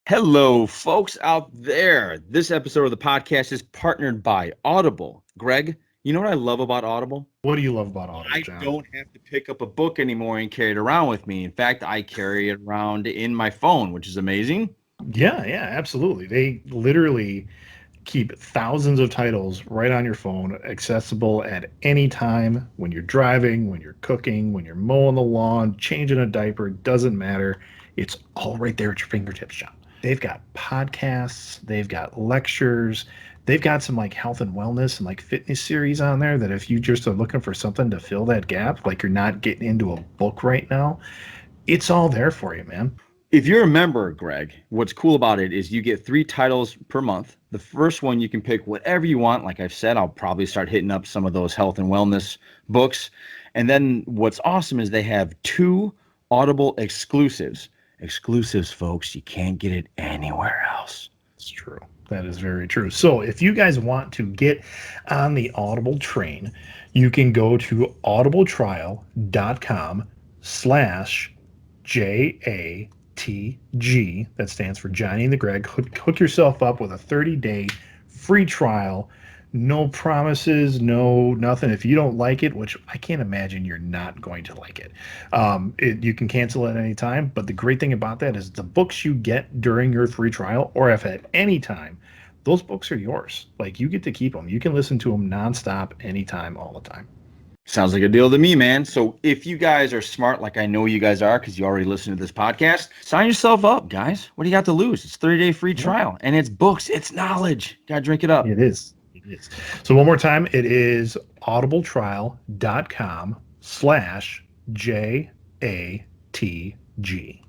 Hello, folks out there. This episode of the podcast is partnered by Audible. Greg, you know what I love about Audible? What do you love about Audible, I John? don't have to pick up a book anymore and carry it around with me. In fact, I carry it around in my phone, which is amazing. Yeah, absolutely. They literally keep thousands of titles right on your phone, accessible at any time when you're driving, when you're cooking, when you're mowing the lawn, changing a diaper, doesn't matter. It's all right there at your fingertips, John. They've got podcasts, they've got lectures, they've got some like health and wellness and like fitness series on there that if you just are looking for something to fill that gap, like you're not getting into a book right now, it's all there for you, man. If you're a member, Greg, what's cool about it is you get 3 titles per month. The first one, you can pick whatever you want. Like I've said, I'll probably start hitting up some of those health and wellness books. And then what's awesome is they have 2 Audible exclusives. Exclusives, folks. You can't get it anywhere else. It's true. That is very true. So if you guys want to get on the Audible train, you can go to audibletrial.com/JATG. That stands for Johnny and TheGreg. Hook yourself up with a 30-day free trial. No promises, no nothing. If you don't like it, which I can't imagine you're not going to like it, you can cancel at any time. But the great thing about that is the books you get during your free trial, or if at any time, those books are yours. Like you get to keep them. You can listen to them nonstop, anytime, all the time. Sounds like a deal to me, man. So if you guys are smart, like I know you guys are, because you already listen to this podcast, sign yourself up, guys. What do you got to lose? It's 30-day free trial, and it's books, it's knowledge. Gotta drink it up. It is. It is. So one more time, it is audibletrial.com/JATG.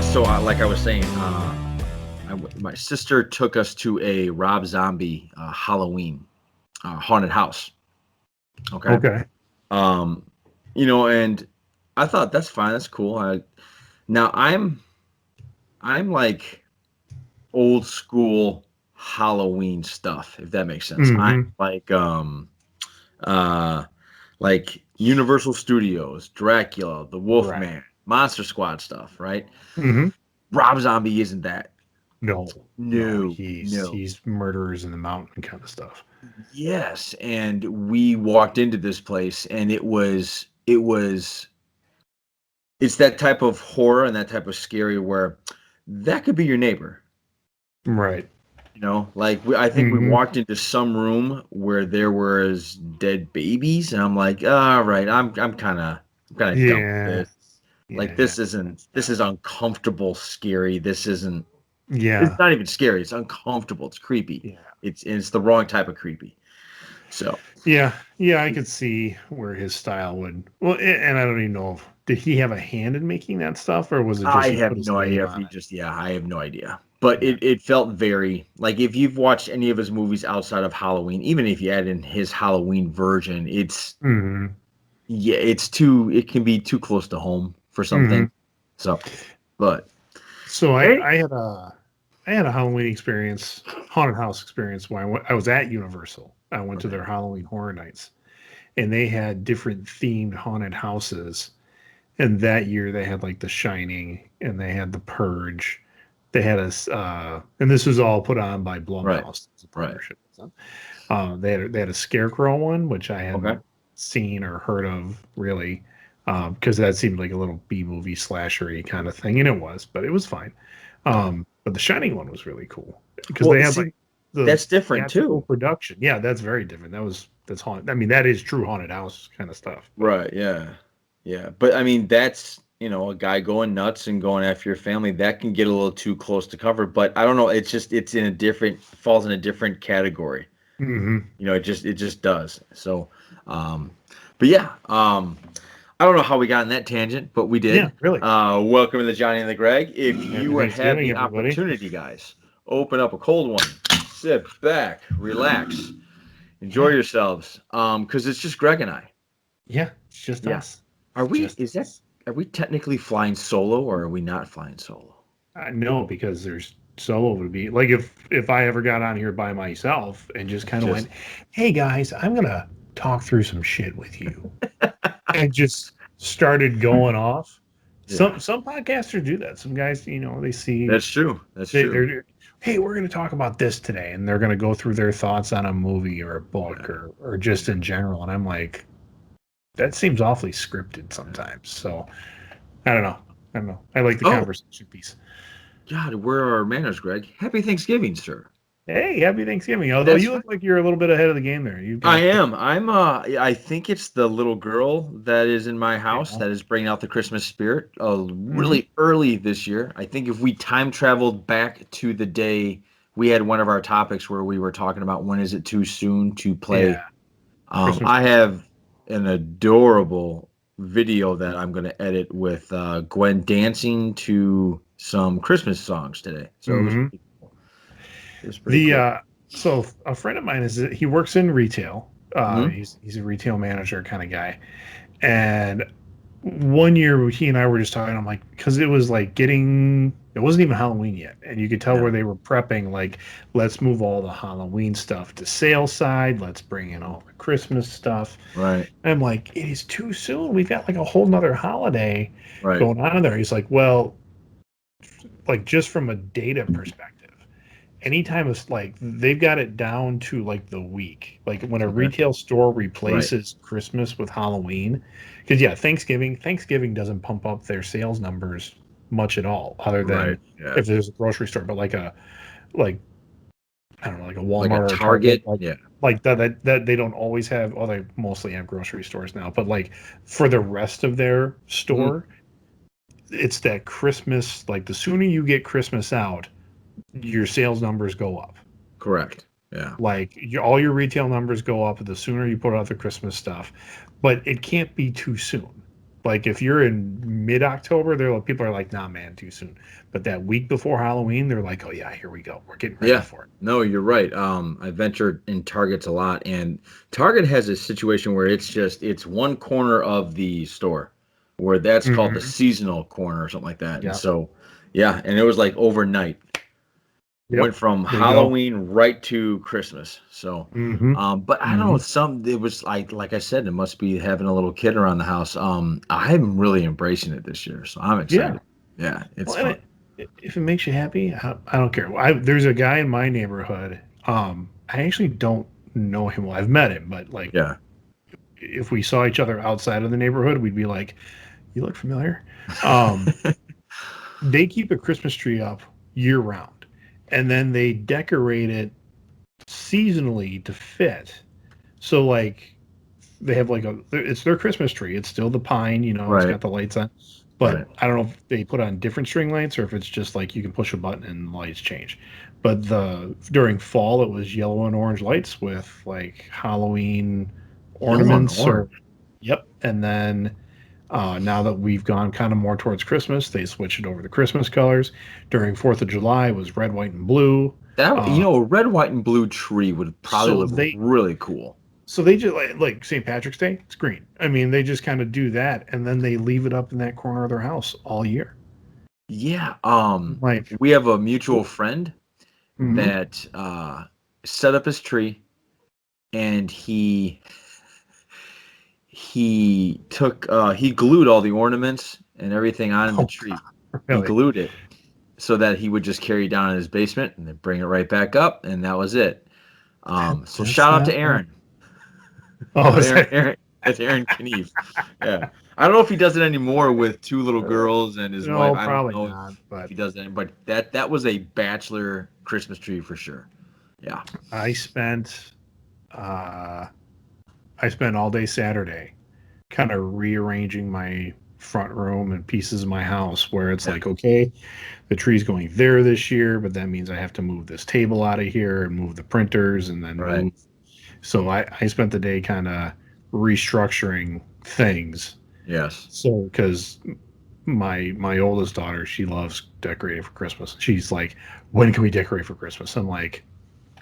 So like I was saying, my sister took us to a Rob Zombie Halloween haunted house. Okay. And I thought that's fine, that's cool. Now I'm like old school Halloween stuff, if that makes sense. I'm like Universal Studios, Dracula, the Wolfman. Right. Monster Squad stuff, right? Mm-hmm. Rob Zombie isn't that. No. He's Murderers in the Mountain kind of stuff. Yes, and we walked into this place, and it's that type of horror and that type of scary where that could be your neighbor, right? Like I think we walked into some room where there was dead babies, and I'm like, all right, I'm kind of done with this. Like this is uncomfortable, scary. This isn't. Yeah, it's not even scary. It's uncomfortable. It's creepy. Yeah, it's the wrong type of creepy. So yeah, I could see where his style would. Well, and I don't even know did he have a hand in making that stuff, or was it just? I have no idea if he just. Yeah, I have no idea. But it felt very like if you've watched any of his movies outside of Halloween, even if you add in his Halloween version, it's it can be too close to home for something. So I had a Halloween experience, haunted house experience when I was at Universal. I went to their Halloween Horror Nights, and they had different themed haunted houses. And that year they had like The Shining, and they had The Purge. They had and this was all put on by Blumhouse. Right. They had a Scarecrow one, which I hadn't seen or heard of really. Because that seemed like a little B-movie slashery kind of thing, and it was, but it was fine. But the Shining one was really cool because they had that's different too. Production, yeah, that's very different. That's haunted. I mean, that is true haunted house kind of stuff. Right? Yeah. But I mean, that's a guy going nuts and going after your family. That can get a little too close to cover. But I don't know. It's falls in a different category. It just does. So, but yeah. I don't know how we got in that tangent, but we did. Yeah, really. Welcome to the Johnny and TheGreg. If you have the opportunity, guys, open up a cold one, sit back, relax, Enjoy yourselves. Because it's just Greg and I. Yeah, it's just us. Are we technically flying solo, or are we not flying solo? No, because there's solo would be like if I ever got on here by myself and just kind of went, "Hey guys, I'm gonna talk through some shit with you," and just started going off. Some podcasters do that. Some guys, they see that's true. True. Hey, we're going to talk about this today, and they're going to go through their thoughts on a movie or a book or just in general. And I'm like, that seems awfully scripted sometimes. So I don't know. I like the conversation piece. God, where are our manners, Greg? Happy Thanksgiving, sir. Hey, happy Thanksgiving. Although you look like you're a little bit ahead of the game there. I am. I think it's the little girl that is in my house that is bringing out the Christmas spirit really early this year. I think if we time traveled back to the day we had one of our topics where we were talking about when is it too soon to play. Yeah. I have an adorable video that I'm going to edit with Gwen dancing to some Christmas songs today. So it was pretty cool. It was pretty cool. So a friend of mine he works in retail. He's a retail manager kind of guy. And one year he and I were just talking, I'm like, because it was like it wasn't even Halloween yet. And you could tell where they were prepping, like, let's move all the Halloween stuff to sales side. Let's bring in all the Christmas stuff. Right. And I'm like, it is too soon. We've got like a whole nother holiday going on there. He's like, well, like just from a data perspective, anytime it's like they've got it down to like the week, like when a retail store replaces Christmas with Halloween, because Thanksgiving doesn't pump up their sales numbers much at all, other than if there's a grocery store, but like I don't know, like a Walmart like a Target, like that they don't always have. Well, they mostly have grocery stores now, but like for the rest of their store, it's that Christmas. Like the sooner you get Christmas out, your sales numbers go up. Correct. Yeah. Like all your retail numbers go up the sooner you put out the Christmas stuff, but it can't be too soon. Like if you're in mid-October, people are like, nah, man, too soon. But that week before Halloween, they're like, oh yeah, here we go. We're getting ready for it. No, you're right. I ventured in Targets a lot, and Target has a situation where it's one corner of the store where that's called the seasonal corner or something like that. Yeah. And so, and it was like overnight. Went from Halloween right to Christmas. So, but I don't know. It was like I said, it must be having a little kid around the house. I'm really embracing it this year, so I'm excited. Yeah, it's fun. If it makes you happy, I don't care. There's a guy in my neighborhood. I actually don't know him well. I've met him, but like, if we saw each other outside of the neighborhood, we'd be like, "You look familiar." They keep a Christmas tree up year round. And then they decorate it seasonally to fit. So like they have it's their Christmas tree. It's still the pine, it's got the lights on. But I don't know if they put on different string lights or if it's just like you can push a button and the lights change. But during fall it was yellow and orange lights with like Halloween ornaments. And then now that we've gone kind of more towards Christmas, they switched it over to Christmas colors. During 4th of July, it was red, white, and blue. A red, white, and blue tree would probably look really cool. So they just like St. Patrick's Day, it's green. I mean, they just kind of do that, and then they leave it up in that corner of their house all year. Yeah. We have a mutual friend that set up his tree, and he glued all the ornaments and everything on the tree. Really? He glued it so that he would just carry it down in his basement and then bring it right back up, and that was it. So shout out to Aaron. Aaron Knieve. Yeah, I don't know if he does it anymore with two little girls and his wife. Probably not. But if he does that, but that was a bachelor Christmas tree for sure. Yeah, I spent all day Saturday kind of rearranging my front room and pieces of my house where it's like, okay, the tree's going there this year, but that means I have to move this table out of here and move the printers and then move. So I spent the day kind of restructuring things. Yes. So because my oldest daughter, she loves decorating for Christmas. She's like, when can we decorate for Christmas? I'm like,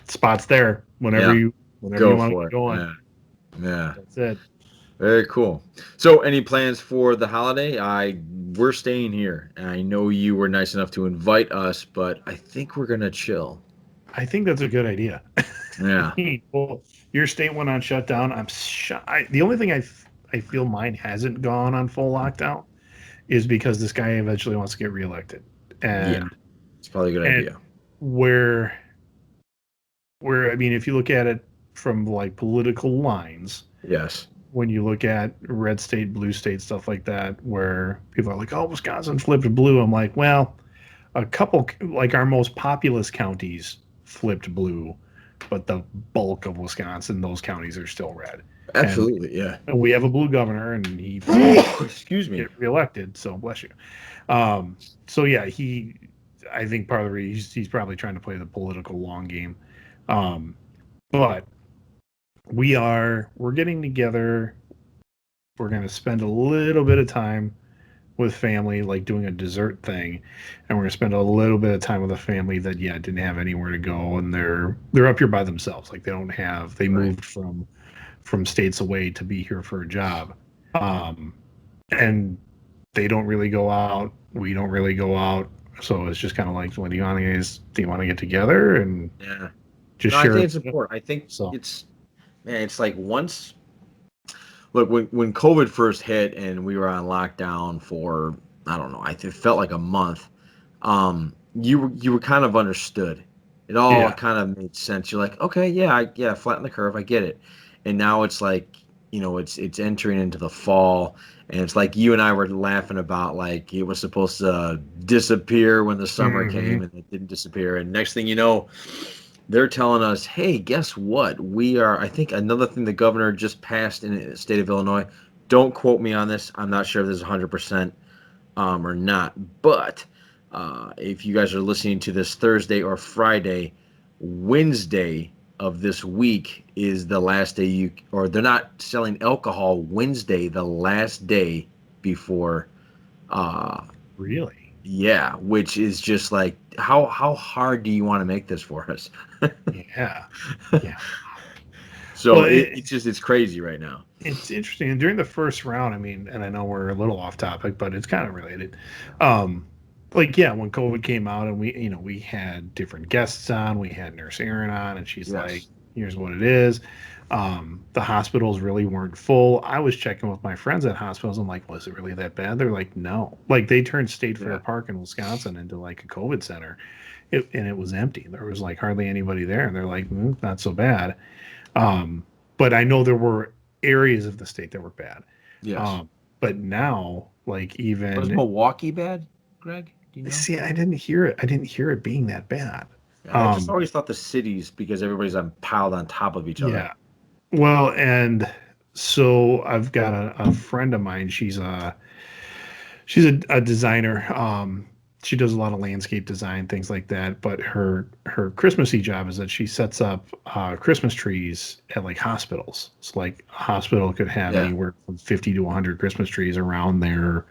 spot's there. Whenever Whenever you Go want to for get it. going. Yeah. Yeah. That's it. Very cool. So, any plans for the holiday? We're staying here, and I know you were nice enough to invite us, but I think we're gonna chill. I think that's a good idea. Yeah. Well, your state went on shutdown. The only thing I feel mine hasn't gone on full lockdown is because this guy eventually wants to get reelected, Yeah. and It's probably a good and idea. where I mean, if you look at it from like political lines, Yes. when you look at red state, blue state, stuff like that, where people are like, "Oh, Wisconsin flipped blue," I'm like, well, a couple like our most populous counties flipped blue, but the bulk of Wisconsin, those counties are still red. And Absolutely. Yeah. we have a blue governor, and he Excuse me. get reelected. So bless you. So yeah, I think part of the reason he's probably trying to play the political long game. Um, but we're getting together. We're going to spend a little bit of time with family, like doing a dessert thing, and we're going to spend a little bit of time with a family that didn't have anywhere to go, and they're up here by themselves. Like they Right. moved from states away to be here for a job, and they don't really go out. We don't really go out. So it's just kind of like, what do you want to get together and Yeah. just No, I share? think it's important. I think So it's like once. Look, when COVID first hit and we were on lockdown for, I don't know, it felt like a month. You were kind of understood. It all yeah, kind of made sense. You're like, okay, yeah, flatten the curve, I get it. And now it's like, it's entering into the fall, and it's like you and I were laughing about like it was supposed to disappear when the summer hmm came, and it didn't disappear. And next thing you know, they're telling us, hey, guess what? I think another thing the governor just passed in the state of Illinois. Don't quote me on this. I'm not sure if this is 100% or not. But if you guys are listening to this Thursday or Friday, Wednesday of this week is the last day or they're not selling alcohol Wednesday, the last day before. Uh, really, yeah, which is just like, how hard do you want to make this for us? yeah, yeah. So Well, it's crazy right now. it's interesting. And during the first round, I mean, and I know we're a little off topic, but it's kind of related. Um, like, yeah, when COVID came out and we had different guests on, we had Nurse Erin on, and she's like, Yes. here's what it is. The hospitals really weren't full. I was checking with my friends at hospitals. I'm like, was it really that bad? They're like, no. Like, they turned State Fair Yeah. Park in Wisconsin into like a COVID center, and it was empty. There was like hardly anybody there. And they're like, not so bad. Um, but I know there were areas of the state that were bad. Yes. But now, like Was even Milwaukee bad, Greg? Do you know? see, I didn't hear it. I didn't hear it being that bad. I just Um, always thought the cities, because everybody's piled on top of each other. yeah. Well, and so I've got a friend of mine. She's a designer. She does a lot of landscape design, things like that. But her Christmassy job is that she sets up Christmas trees at like hospitals. So like a hospital could have Yeah. anywhere from 50 to 100 Christmas trees around their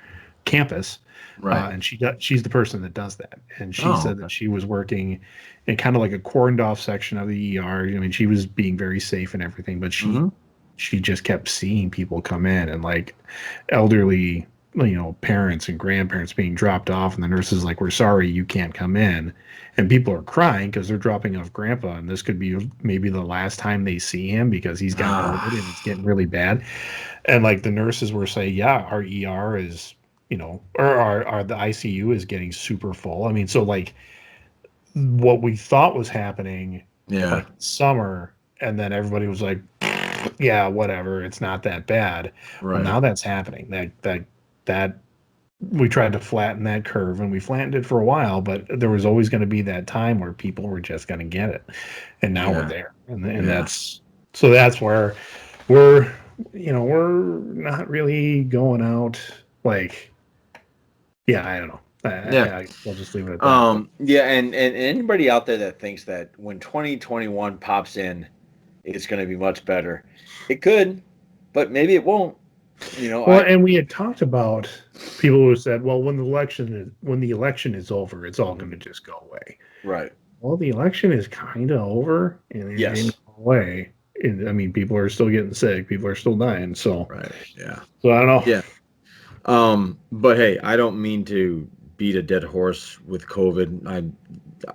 campus. Right. And she's the person that does that. And she Oh, said okay. that she was working in kind of like a cordoned off section of the ER. I mean, she was being very safe and everything, but Mm-hmm. she just kept seeing people come in and like elderly, parents and grandparents being dropped off, and the nurses like, we're sorry, you can't come in. And people are crying because they're dropping off grandpa, and this could be maybe the last time they see him because he's gotten old and it's getting really bad. And like the nurses were saying, yeah, our ER is, or our the ICU is getting super full. I mean, so like what we thought was happening Yeah. like summer, and then everybody was like, yeah, whatever, it's not that bad. Well, Right. now that's happening. That we tried to flatten that curve, and we flattened it for a while, but there was always going to be that time where people were just going to get it, and now we're Yeah. there, and Yeah. that's where we're not really going out. Like, yeah, I don't know. Yeah. I'll just leave it at that. But Yeah, and anybody out there that thinks that when 2021 pops in, it's going to be much better. It could, but maybe it won't. well, and we had talked about people who said, well, when the election is over, it's all going to just go away. Right. Well, the election is kind of over, and it didn't Yes. go away. I mean, people are still getting sick. People are still dying. So, Right. Yeah. so I don't know. Yeah. But hey, I don't mean to beat a dead horse with COVID.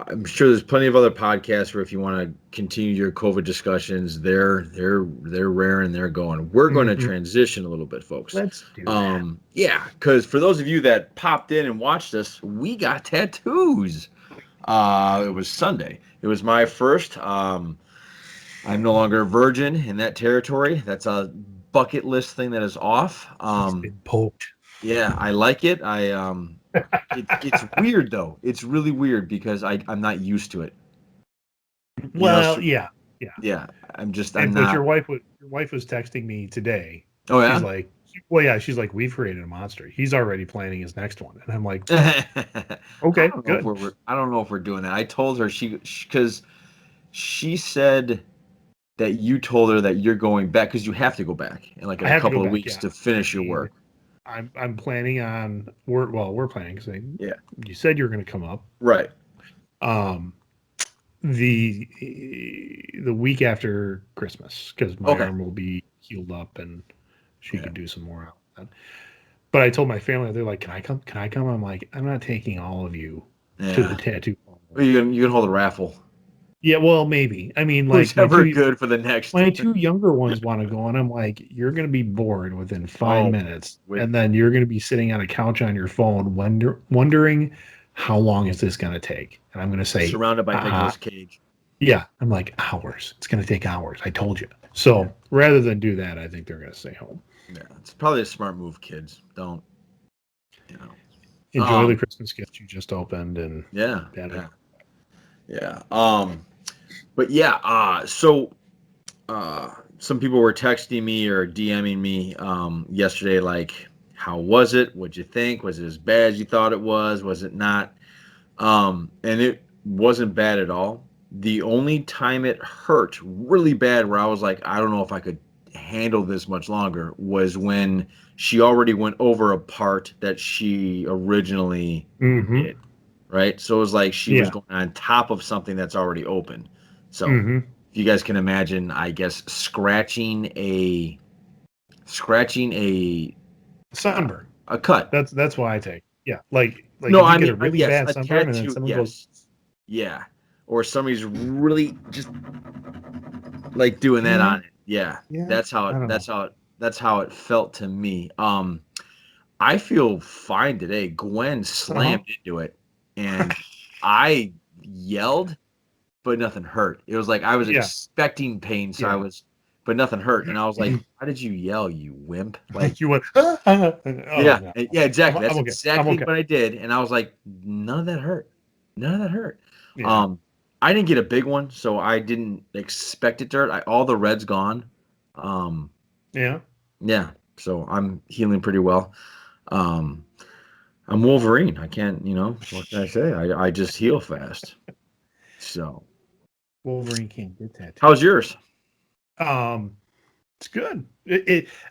I'm sure there's plenty of other podcasts where if you want to continue your COVID discussions, they're rare and they're going. We're going to Mhm. transition a little bit, folks. Let's do that. Yeah, because for those of you that popped in and watched us, we got tattoos. It was Sunday. It was my first. I'm no longer a virgin in that territory. That's a bucket list thing that is off. He's been poked. Yeah, I like it. It's weird though. It's really weird because I'm not used to it. You know, Well, so, yeah. yeah. I'm But not. your wife was texting me today. Oh She's yeah. like, well, yeah. She's like, we've created a monster. He's already planning his next one, and I'm like, I okay, don't know if good. I don't know if we're doing that. I told her because she said that you told her that you're going back because you have to go back in like in I a have to go couple of back. weeks Yeah. to finish I your mean, work. I'm planning on we're planning because Yeah. you said you were going to come up. Right. Um, the the week after Christmas because my Okay. arm will be healed up and she Yeah. could do some more out. But I told my family, they're like, "Can I come? Can I come?" I'm like, "I'm not taking all of you to the Yeah. tattoo Well, parlor." you can hold a raffle. Yeah, well, maybe. I mean, Who's like ever good for the next? my two younger ones want to go, and I'm like, "You're going to be bored within five Oh, minutes, with and then you're going to be sitting on a couch on your phone, wondering how long is this going to take?" And I'm going to say, surrounded by Nicolas Cage. Yeah, I'm like hours. It's going to take hours. I told you. Yeah. So rather than do that, I think they're going to stay home. Yeah, it's probably a smart move, kids. Don't, you know. Enjoy the Christmas gift you just opened, and Yeah, yeah. yeah. But yeah, some people were texting me or DMing me yesterday, like, how was it? What'd you think? Was it as bad as you thought it was? Was it not? And it wasn't bad at all. The only time it hurt really bad, where I was like, I don't know if I could handle this much longer, was when she already went over a part that she originally Mm-hmm. did. Right. So it was like she was Yeah. going on top of something that's already open. So Mm-hmm. if you guys can imagine, I guess scratching Sunburn. a cut. That's why I take. Yeah. Like No, if you I get mean a really yes, bad a sunburn and then tattoo. someone goes, Yes, yeah, or somebody's really just like doing that yeah, on it. Yeah, yeah, I don't know. that's how it felt to me. I feel fine today. Gwen Uh-huh. slammed into it, and I yelled, but nothing hurt. It was like I was Yeah. expecting pain, so Yeah. but nothing hurt. And I was like, "Why did you yell, you wimp?" Like, You went, oh yeah, no. yeah, exactly. I'm That's okay. I'm exactly okay. what I did, and I was like, none of that hurt. None of that hurt. Yeah. Um, I didn't get a big one, so I didn't expect it to hurt. All the red's gone. Um, Yeah. yeah, so I'm healing pretty well. Um, I'm Wolverine. I can't, what can I say? I just heal fast. So, Wolverine can't get tattooed. how's yours? Um, it's good.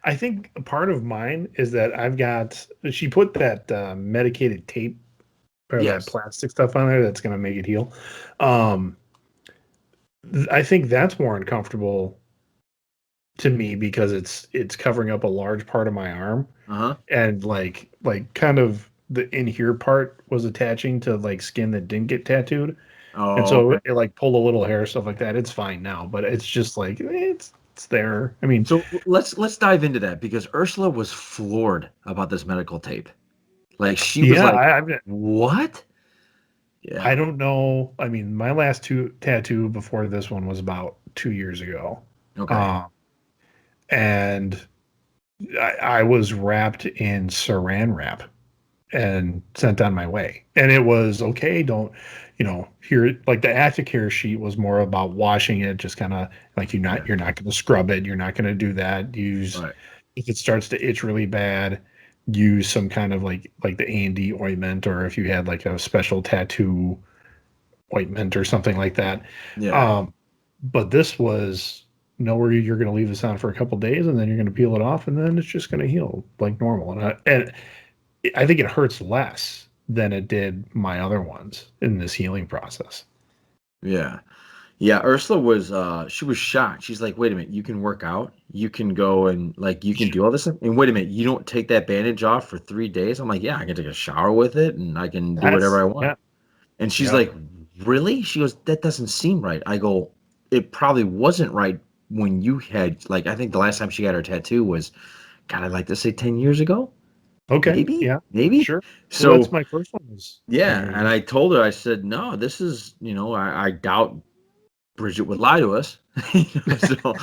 I think a part of mine is that I've got. She put that medicated tape or that Yes. plastic stuff on there that's going to make it heal. Um, I think that's more uncomfortable to me because it's covering up a large part of my arm Uh-huh. and like kind of the in here part was attaching to like skin that didn't get tattooed. And Oh, so okay. it like pulled a little hair, stuff like that. It's fine now, but it's just like it's there. I mean, So let's dive into that because Ursula was floored about this medical tape. Like she was yeah, like, I "What?" I Yeah. don't know. I mean, my last two tattoo before this one was about 2 years ago, Okay. um, and I was wrapped in Saran wrap and sent on my way. And it was okay. Don't, here like the aftercare sheet was more about washing it, just kind of like Yeah. you're not going to scrub it. You're not going to do that. Use Right. if it starts to itch really bad, use some kind of like the A&D ointment, or if you had like a special tattoo ointment or something like that. Yeah. Um, but this was nowhere you're going to leave this on for a couple days and then you're going to peel it off and then it's just going to heal like normal. And I think it hurts less than it did my other ones in this healing process. Yeah. Yeah, Ursula was she was shocked. She's like, "Wait a minute, you can work out, you can go and like you can do all this stuff, and wait a minute, you don't take that bandage off for 3 days?" I'm like, "Yeah, I can take a shower with it, and I can do whatever I want." Yeah. And she's Yep. like, "Really?" She goes, "That doesn't seem right." I go, "It probably wasn't right when you had like I think the last time she got her tattoo was, God, I'd like to say 10 years ago, Okay. maybe, Yeah. maybe." Sure. Well, that's So my first one was 10 yeah, years and ago. I told her, I said, "No, this is, I doubt Bridget would lie to us." So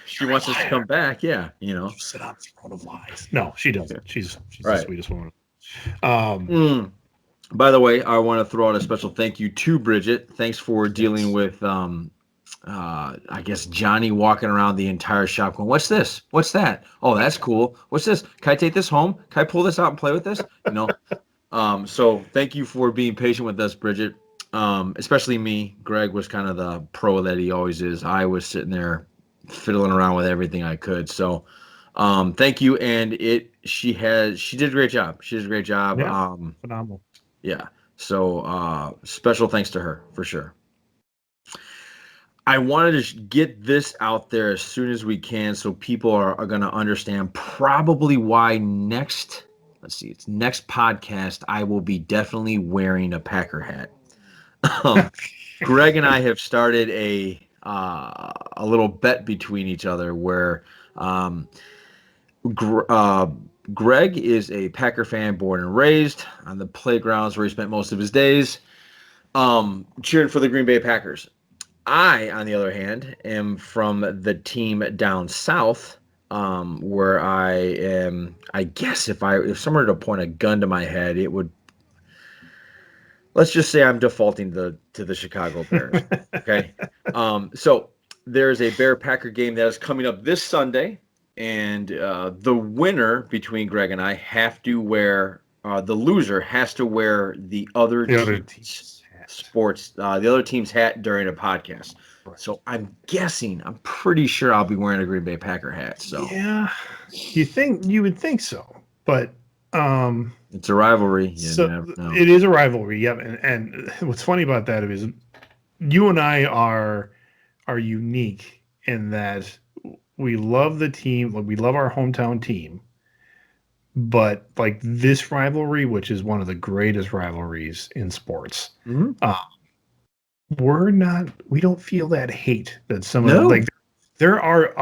she You're a wants us to come liar. back. Yeah, You sit on the throne of lies. No, she Yeah. doesn't. She's the Right. sweetest woman. Um, Mm. By the way, I want to throw out a special thank you to Bridget. Thanks for dealing yes. with, I guess, Johnny walking around the entire shop going, "What's this? What's that? Oh, that's cool. What's this? Can I take this home? Can I pull this out and play with this?" So thank you for being patient with us, Bridget. Especially me. Greg was kind of the pro that he always is. I was sitting there fiddling around with everything I could. So thank you. And she did a great job. She did a great job. Yeah. Phenomenal. Yeah. So special thanks to her for sure. I wanted to get this out there as soon as we can so people are going to understand probably why it's next podcast, I will be definitely wearing a Packer hat. Greg and I have started a little bet between each other where um, Greg is a Packer fan born and raised on the playgrounds where he spent most of his days, cheering for the Green Bay Packers. I, on the other hand, am from the team down south, where I am. I guess if someone were to point a gun to my head, it would. Let's just say I'm defaulting to the Chicago Bears. Okay, so there's a Bear Packer game that is coming up this Sunday, and the winner between Greg and I have to wear. The loser has to wear the other The other team's team's hat. the other team's hat during a podcast. Right. So I'm pretty sure I'll be wearing a Green Bay Packer hat. So Yeah. You would think so, but it's a rivalry. You so never know. it is a rivalry. Yep. And what's funny about that is you and I are unique in that we love the team, like we love our hometown team, but like this rivalry, which is one of the greatest rivalries in sports, Mm-hmm. uh, we don't feel that hate that some of No. like there are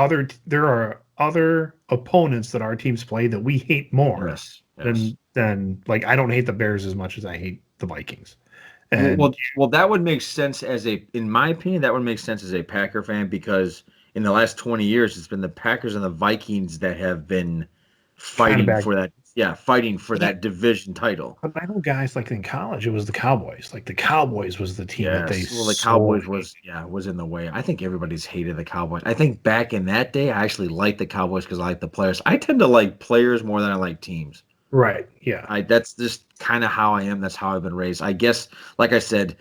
other opponents that our teams play that we hate more Yes. than like I don't hate the Bears as much as I hate the Vikings. And Well, that would make sense in my opinion, that would make sense as a Packer fan because in the last 20 years, it's been the Packers and the Vikings that have been kind of fighting back. for that. Yeah, fighting for But I, that division title. but I know guys like in college, it was the Cowboys. Like the Cowboys was the team that they Yes. Well, the so Cowboys was in the way. I think everybody's hated the Cowboys. I think back in that day, I actually liked the Cowboys because I like the players. I tend to like players more than I like teams. right. Yeah. That's just kind of how I am. That's how I've been raised. I guess, like I said,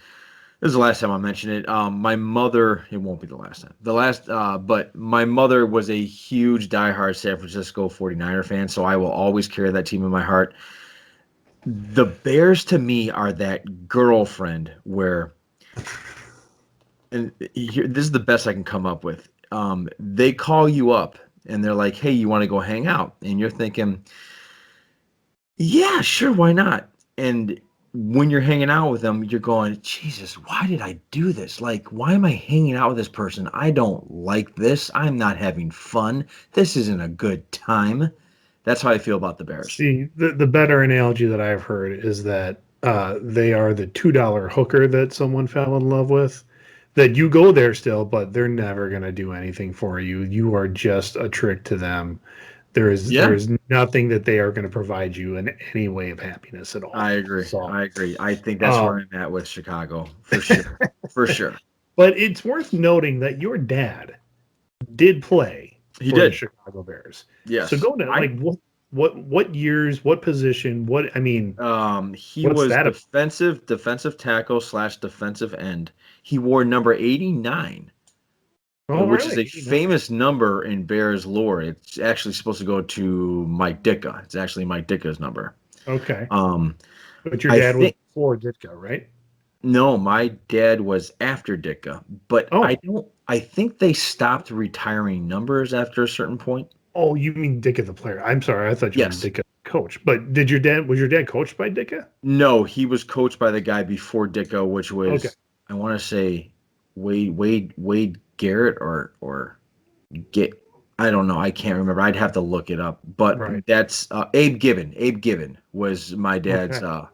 this is the last time I mention it. My mother, it won't be the last time. But my mother was a huge diehard San Francisco 49er fan, so I will always carry that team in my heart. The Bears to me are that girlfriend where, and here, this is the best I can come up with. They call you up and they're like, "Hey, you want to go hang out?" And you're thinking, "Yeah, sure, why not?" And when you're hanging out with them, you're going, "Jesus, why did I do this? Like, why am I hanging out with this person? I don't like this. I'm not having fun. This isn't a good time." That's how I feel about the Bears. See, the better analogy that I've heard is that they are the $2 hooker that someone fell in love with. That you go there still, but they're never going to do anything for you. You are just a trick to them. There Yeah, is nothing that they are going to provide you in any way of happiness at all. I agree. So, I agree. I think that's where um, I'm at with Chicago for sure. For sure. but it's worth noting that your dad did play He for the did. Chicago Bears. So Yes. go to like what years, what position, what I mean, He what's was that about? defensive tackle / defensive end. He wore number 89. Oh, Which is really? a famous number in Bears lore. It's actually supposed to go to Mike Ditka. It's actually Mike Ditka's number. Okay. Um, But your I dad was think before Ditka, right? No, my dad was after Ditka, but Oh, I think they stopped retiring numbers after a certain point. oh, you mean Dicka the player? I'm sorry, I thought you meant Yes. Dicka coach. But was your dad coached by Dicka? No, he was coached by the guy before Ditka, which Okay, was I want to say Wade Garrett or get I don't know. I can't remember. I'd have to look it up. But right. that's Abe Gibbon. Abe Gibbon was my dad's Okay,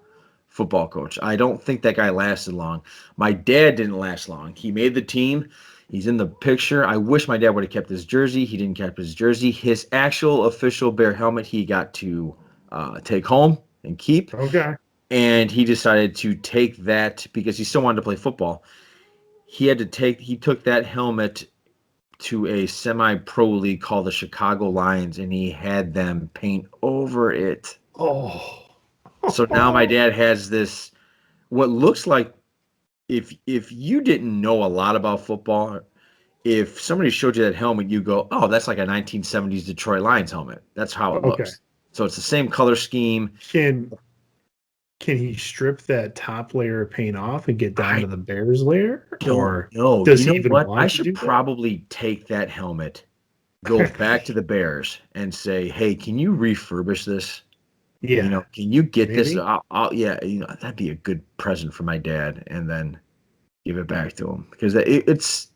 football coach. I don't think that guy lasted long. My dad didn't last long. He made the team. He's in the picture. I wish my dad would have kept his jersey. He didn't keep his jersey. His actual official Bear helmet he got to take home and keep. okay. And he decided to take that because he still wanted to play football. He took that helmet to a semi-pro league called the Chicago Lions, and he had them paint over it. Oh, So now my dad has this what looks like if you didn't know a lot about football, if somebody showed you that helmet, you go, "Oh, that's like a 1970s Detroit Lions helmet." That's how it okay. looks. So it's the same color scheme. Can can he strip that top layer of paint off and get down I to the Bears layer, don't or know. does You he know even what? I want to should do that? probably take that helmet, go back to the Bears, and say, "Hey, can you refurbish this? Yeah, Can you get this? maybe. Yeah, that'd be a good present for my dad, and then give it back to him because it's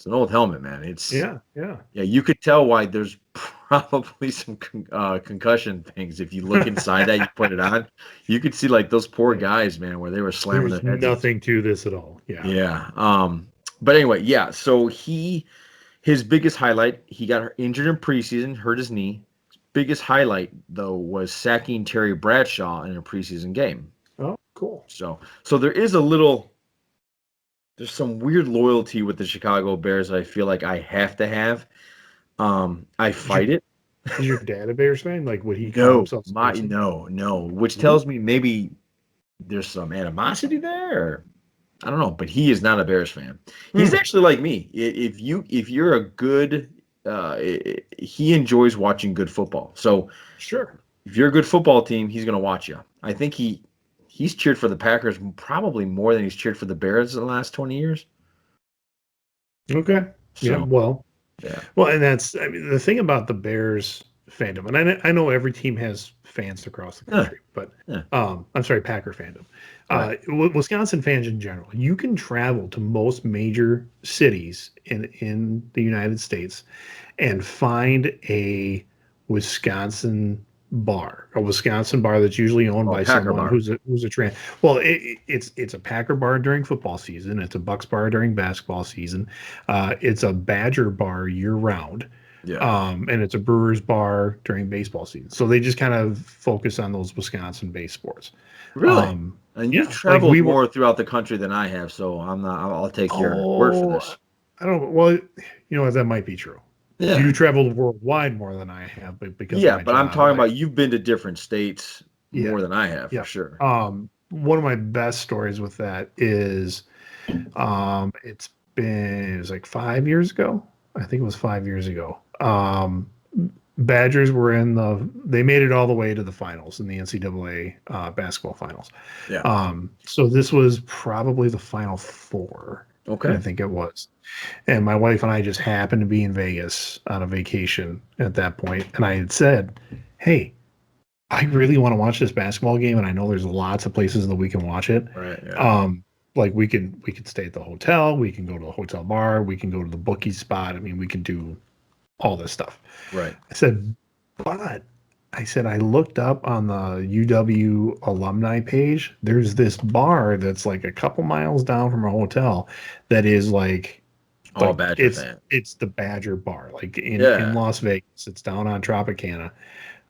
an old helmet, man. It's Yeah, yeah. yeah, you could tell why there's probably some concussion things if you look inside that you put it on. You could see like those poor Yeah. guys, man, where they were slamming There's their heads against. nothing to this at all. Yeah. Yeah. But anyway, yeah. So his biggest highlight, he got injured in preseason, hurt his knee. His biggest highlight though was sacking Terry Bradshaw in a preseason game. Oh, cool. So there's some weird loyalty with the Chicago Bears I feel like I have to have. I Is your fight it. is your dad a Bears fan? Like, would he call No, himself Stacy? no, which Ooh. tells me maybe there's some animosity there. Or, I don't know, but he is not a Bears fan. He's Hmm. actually like me. If you're a good, he enjoys watching good football. So Sure. if you're a good football team, he's gonna watch you. I think he's cheered for the Packers probably more than he's cheered for the Bears in the last 20 years. Okay. Yeah. So yeah, Well, and that's, I mean, the thing about the Bears fandom, and I know every team has fans across the yeah, country, but yeah, I'm sorry, Packer fandom. right. Wisconsin fans in general, you can travel to most major cities in the United States and find Wisconsin a Wisconsin bar that's usually owned Oh, by Packer someone bar. who's a trans. Well, it's a Packer bar during football season. It's a Bucks bar during basketball season. It's a Badger bar year round. Yeah, And it's a Brewers bar during baseball season. So they just kind of focus on those Wisconsin-based sports. really. And you've Yeah, like traveled we were. more throughout the country than I have, so I'm not. I'll take your word for Oh, this. I don't. Well, you know what? That might be true. Yeah, You traveled worldwide more than I have, but because of yeah, my but I'm job, talking about you've been to different states yeah, more than I have for yeah. sure. One of my best stories with that is, it was like 5 years ago. I think it was 5 years ago. Badgers were they made it all the way to the finals in the NCAA basketball finals. Yeah. So this was probably the final four. I Okay. think it was. And my wife and I just happened to be in Vegas on a vacation at that point, and I had said, "Hey, I really want to watch this basketball game, and I know there's lots of places that we can watch it. Right. Yeah. Like we could stay at the hotel, we can go to the hotel bar, we can go to the bookie spot. I mean, we can do all this stuff." Right. I said, "But," I said, "I looked up on the UW alumni page. There's this bar that's like a couple miles down from our hotel that is All Badger fan. it's the Badger Bar, like in Yeah. Las Vegas. It's down on Tropicana.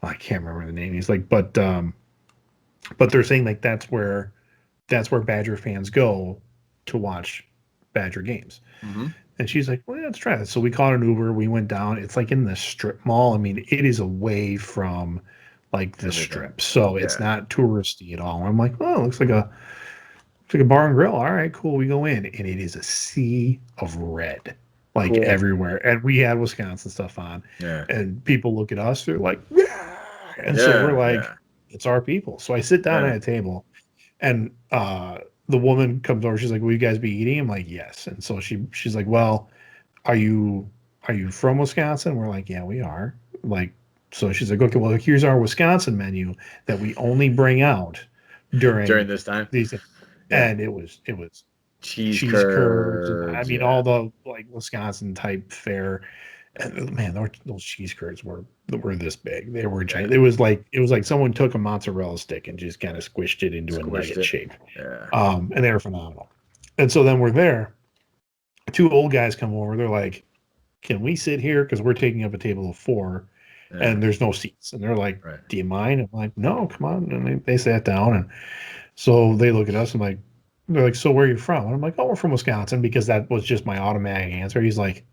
I can't remember the name." He's like, but they're saying like that's where Badger fans go to watch Badger games." Mm-hmm. And she's like, "Well, yeah, let's try it." So we called an Uber. We went down. It's like in the strip mall. I mean, it is away from like the Everything. strip, so it's Yeah. not touristy at all. I'm like, "Oh, looks like a bar and grill. All right, cool." We go in, and it is a sea of red, like Cool. everywhere. And we had Wisconsin stuff on, Yeah. and people look at us. They're like, "Yeah," and so we're Yeah. like, Yeah. "It's our people." So I sit down Yeah. at a table, and the woman comes over. She's like, "Will you guys be eating?" I'm like, "Yes." And so she's like, "Well, are you from Wisconsin?" We're like, "Yeah, we are." Like, so she's like, "Okay, well, here's our Wisconsin menu that we only bring out during this time. these things." Yeah. And it was Cheese cheese curds, and I curds. mean Yeah. all the like Wisconsin type fare. And man, those cheese curds were this big. They were giant. Yeah. It was like someone took a mozzarella stick and just kind of squished it into a Squished nugget it. shape. Yeah. And they were phenomenal. And so then we're there. Two old guys come over. They're like, "Can we sit here? Because we're taking up a table of 4, Yeah. and there's no seats." And they're like, Right. "Do you mind?" I'm like, "No, come on." And they sat down, and so they look at us and like, they're like, "So where are you from?" And I'm like, "Oh, we're from Wisconsin," because that was just my automatic answer. He's like,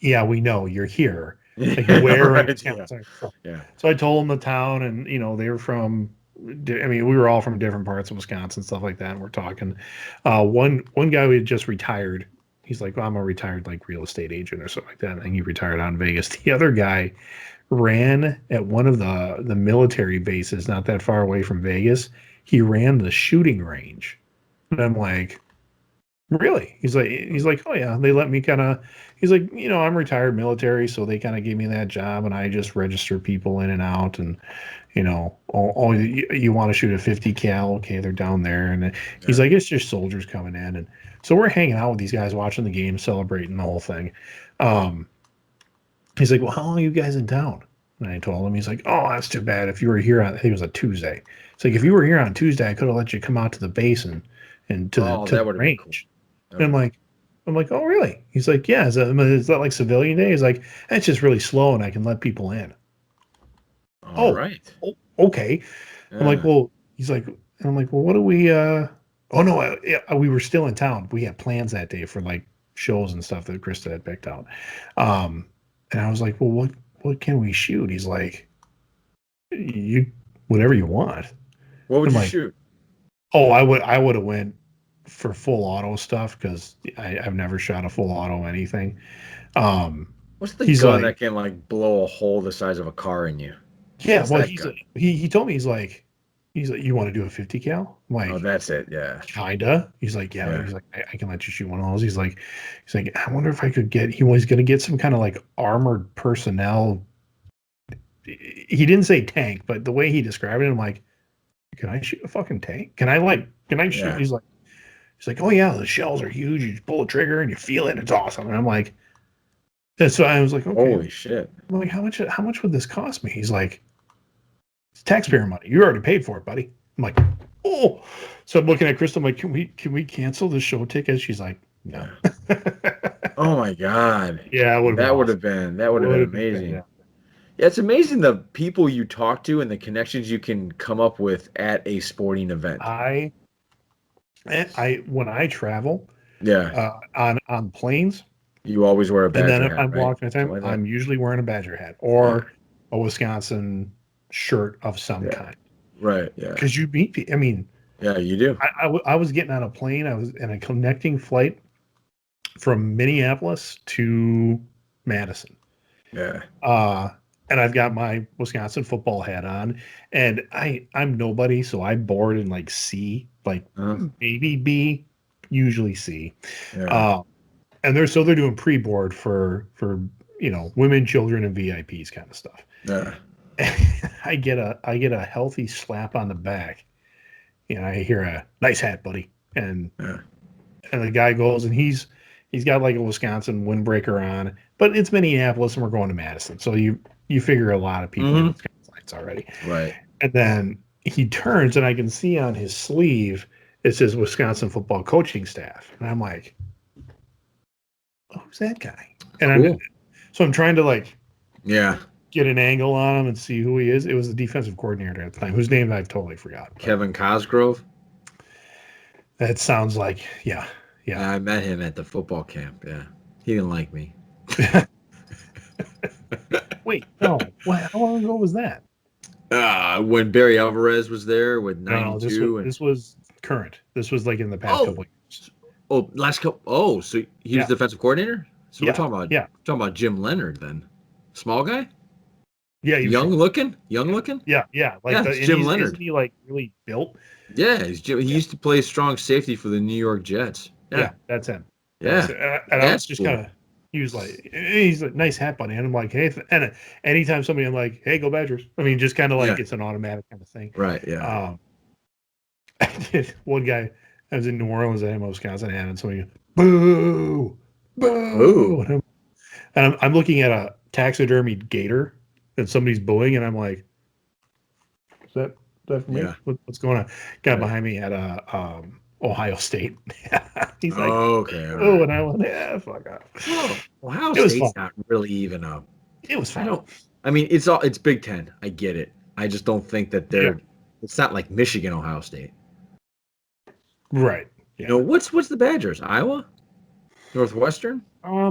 "Yeah, we know you're here. Like, where in Right. Yeah. Wisconsin are you from?" Yeah. So I told them the town, and they were from. I mean, we were all from different parts of Wisconsin, stuff like that. And we're talking. One guy who had just retired. He's like, well, "I'm a retired like real estate agent or something like that." I think he retired out in Vegas. The other guy ran at one of the military bases not that far away from Vegas. He ran the shooting range. And I'm like, "Really?" He's like, "Oh yeah, they let me kind of." He's like, "I'm retired military, so they kind of gave me that job, and I just register people in and out, and you want to shoot a 50 cal? Okay, they're down there." And he's like, "It's just soldiers coming in." And so we're hanging out with these guys, watching the game, celebrating the whole thing. Um, he's like, "Well, how long are you guys in town?" And I told him. He's like, "Oh, that's too bad. If you were here on, I think it was a Tuesday. It's like, if you were here on Tuesday, I could have let you come out to the base and to the Oh, to that the would have been cool. range." And I'm like, "Oh, really?" He's like, "Yeah, is that like civilian day?" He's like, "It's just really slow and I can let people in." All Oh, right. okay. I'm like, Yeah. "Well," he's like, and I'm like, "Well, what do we, oh no, yeah, we were still in town. We had plans that day for like shows and stuff that Krista had picked out." Um, and I was like, "Well, what can we shoot?" He's like, "You, whatever you want." What would I'm you like, shoot? "Oh, I would have went for full auto stuff because I've never shot a full auto anything." Um, What's the he's gun like, that can like blow a hole the size of a car in you? "Yeah, What's well, that he's gun? like, he told me he's like, "You want to do a 50 cal?" I'm Oh, like, that's it. Yeah. "Kinda." He's like, "Yeah." Yeah. He's like, I can let you shoot one of those." He's like, "I wonder if I could get." He was gonna get some kind of like armored personnel. He didn't say tank, but the way he described it, I'm like, "Can I shoot a fucking tank? Can I shoot?" Yeah. He's like, "Oh yeah, the shells are huge. You just pull the trigger and you feel it. It's awesome." And I'm like, and so I was like, "Okay." Holy shit. I'm like, "How much would this cost me?" He's like, "It's taxpayer money. You already paid for it, buddy." I'm like, "Oh." So I'm looking at Krista. I'm like, "Can we cancel the show ticket?" She's like, "No." Yeah. Oh my God. Yeah, it would have been awesome. That would have been Would have been amazing. fantastic. Yeah, it's amazing the people you talk to and the connections you can come up with at a sporting event. I when I travel Yeah. on planes, You always wear a and then Badger if hat, I'm right? walking the time, Something like that. I'm usually wearing a Badger hat Yeah. or a Wisconsin shirt of some Yeah. kind. Right. Yeah. Because you meet, I mean, Yeah, you do. I was getting on a plane. I was in a connecting flight from Minneapolis to Madison. Yeah. Uh, and I've got my Wisconsin football hat on, and I'm nobody, so I board in like C, like Uh, maybe B, usually C. yeah. Uh, and they're doing pre-board for women, children, and VIPs kind of stuff. Yeah. I get a healthy slap on the back, and I hear a "nice hat, buddy," and Yeah. and the guy goes, and he's got like a Wisconsin windbreaker on, but it's Minneapolis and we're going to Madison, so you figure a lot of people in Hmm. Wisconsin lights already. Right. And then he turns, and I can see on his sleeve it says Wisconsin football coaching staff, and I'm like, "Oh, who's that guy?" And Cool. I'm trying to like Yeah. get an angle on him and see who he is. It was the defensive coordinator at the time, whose name I've totally forgot. But Kevin Cosgrove. that sounds like, yeah, yeah. I met him at the football camp. Yeah. He didn't like me. Wait, no. What? How long ago was that? When Barry Alvarez was there with No, 92 and this was current. This was like in the past oh couple of years. last couple so he was Yeah, defensive coordinator. So we're yeah, talking about yeah. Jim Leonard then, small guy. Yeah, young looking. Yeah, like it's Jim Leonard. Isn't he like really built? Yeah, he used to play strong safety for the New York Jets. Yeah, that's him. Yeah, and I was just kind of. He's like nice hat buddy, and I'm like, hey, and anytime somebody, I'm like, hey, go Badgers. I mean, just kind of like it's an automatic kind of thing. Right. Yeah. I did one guy. I was in New Orleans, I am Wisconsin, and somebody, boo, boo, and I'm looking at a taxidermied gator that somebody's booing, and I'm like, is that for me? Yeah. What's going on? Guy behind me had a Ohio State. He's like, okay. oh, and I went, yeah, fuck off. Well, Ohio State's not really even a. It was fun. I mean, it's Big Ten. I get it. I just don't think that they're. Yeah. It's not like Michigan, Ohio State. Right. Yeah. You know, what's the Badgers? Iowa? Northwestern? For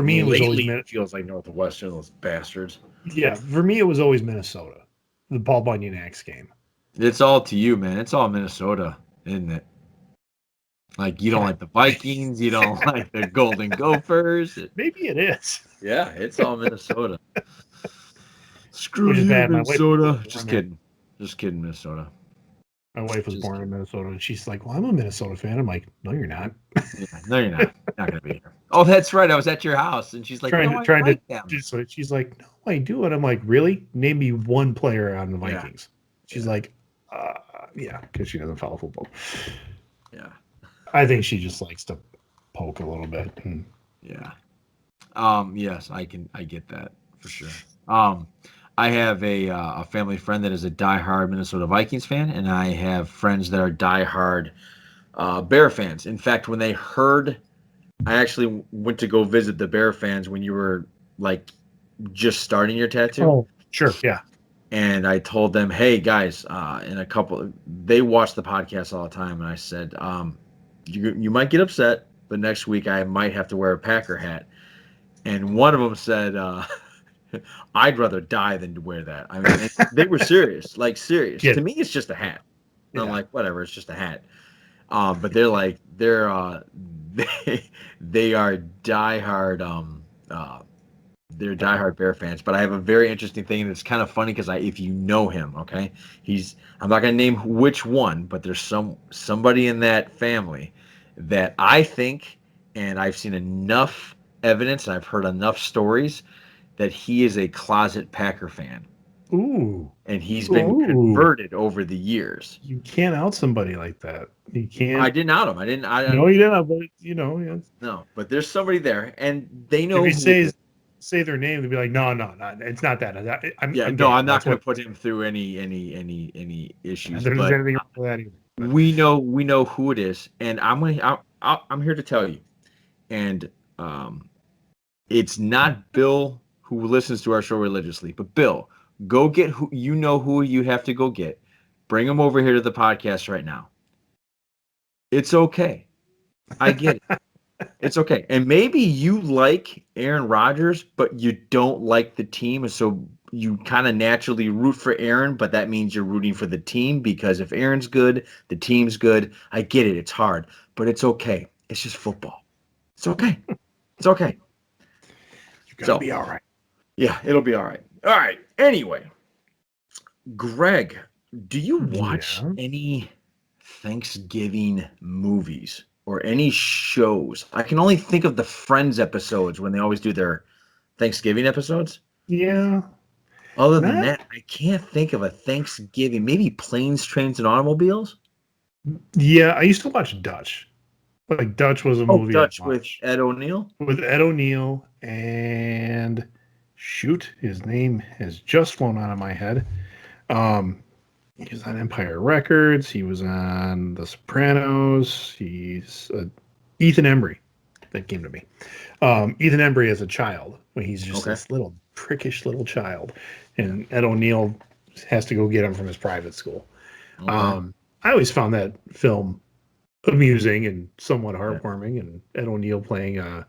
me, it was always it feels like Northwestern, those bastards. Yeah, for me, it was always Minnesota. The Paul Bunyan Axe game. It's all to you, man. It's all Minnesota, isn't it? Like, you don't like the Vikings. You don't like the Golden Gophers. Maybe it is. Yeah, it's all Minnesota. Screw you, Minnesota. Just kidding, Minnesota. My wife was born in Minnesota, and she's like, well, I'm a Minnesota fan. I'm like, no, you're not. Yeah, no, you're not. You're not going to be here. Oh, that's right. I was at your house, and she's like, she's like, no, I do. And I'm like, really? Name me one player on the Vikings. Yeah. She's like, yeah, because she doesn't follow football. Yeah. I think she just likes to poke a little bit. Yeah. Yes, I get that for sure. I have a family friend that is a diehard Minnesota Vikings fan, and I have friends that are diehard Bear fans. In fact, when they heard, I actually went to go visit the Bear fans when you were like just starting your tattoo. Oh, sure, yeah. And I told them, hey guys, they watch the podcast all the time, and I said, you might get upset, but next week I might have to wear a Packer hat. And one of them said, I'd rather die than to wear that. I mean, they were serious, like serious. Yeah. To me, it's just a hat. Yeah. I'm like, whatever, it's just a hat. But they're like, they are diehard. They're diehard Bear fans. But I have a very interesting thing, and it's kind of funny because if you know him, okay, I'm not gonna name which one, but there's somebody in that family that I think, and I've seen enough evidence, and I've heard enough stories that he is a closet Packer fan. Ooh. And he's been converted over the years. You can't out somebody like that. You can't. I didn't out him. No, you didn't. But yeah. No, but there's somebody there, and they know. If you say their name, they'll be like, no, it's not that. I'm not going to put him through any issues. There's anything wrong with that either. But we know who it is, and I'm here to tell you, and it's not Bill who listens to our show religiously, but Bill, go get who you have to go get. Bring him over here to the podcast right now. It's okay. I get it. It's okay. And maybe you like Aaron Rodgers, but you don't like the team, and so you kind of naturally root for Aaron, but that means you're rooting for the team because if Aaron's good, the team's good. I get it. It's hard, but it's okay. It's just football. It's okay. It's okay. You're going to be all right. Yeah, it'll be all right. All right. Anyway, Greg, do you watch any Thanksgiving movies or any shows? I can only think of the Friends episodes when they always do their Thanksgiving episodes. Yeah. Other than that, I can't think of a Thanksgiving. Maybe Planes, Trains, and Automobiles? Yeah, I used to watch Dutch. Like Dutch was a movie. Dutch with Ed O'Neill? With Ed O'Neill and... Shoot, his name has just flown out of my head. He was on Empire Records. He was on The Sopranos. He's Ethan Embry. That came to me. Ethan Embry as a child, when he's just this little prickish little child, and Ed O'Neill has to go get him from his private school. Okay. I always found that film amusing and somewhat heartwarming, and Ed O'Neill playing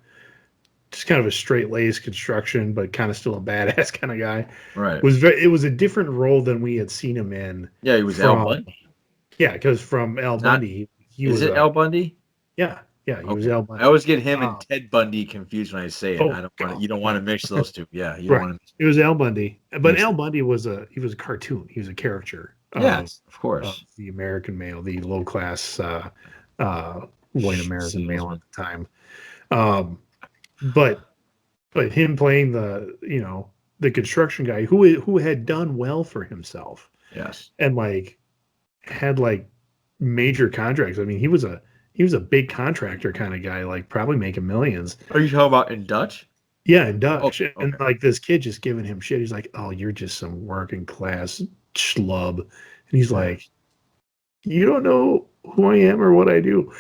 just kind of a straight-laced construction, but kind of still a badass kind of guy. Right. It was a different role than we had seen him in. Yeah, he was Al Bundy. Yeah, because from Al Bundy, Is it Al Bundy? Yeah, Yeah, he was Al Bundy. I always get him and Ted Bundy confused when I say it. Oh, I don't want. You don't want to mix those two. Yeah, you don't right. want to. It was Al Bundy, but Al Bundy was a cartoon. He was a caricature Yes, of of course. the American male, the low class white American male at the time. But him playing the construction guy who had done well for himself. Yes. And had major contracts. I mean, he was a big contractor kind of guy, like probably making millions. Are you talking about in Dutch? Yeah, in Dutch. Okay. And this kid just giving him shit. He's like, "Oh, you're just some working class schlub." And he's like, "You don't know who I am or what I do."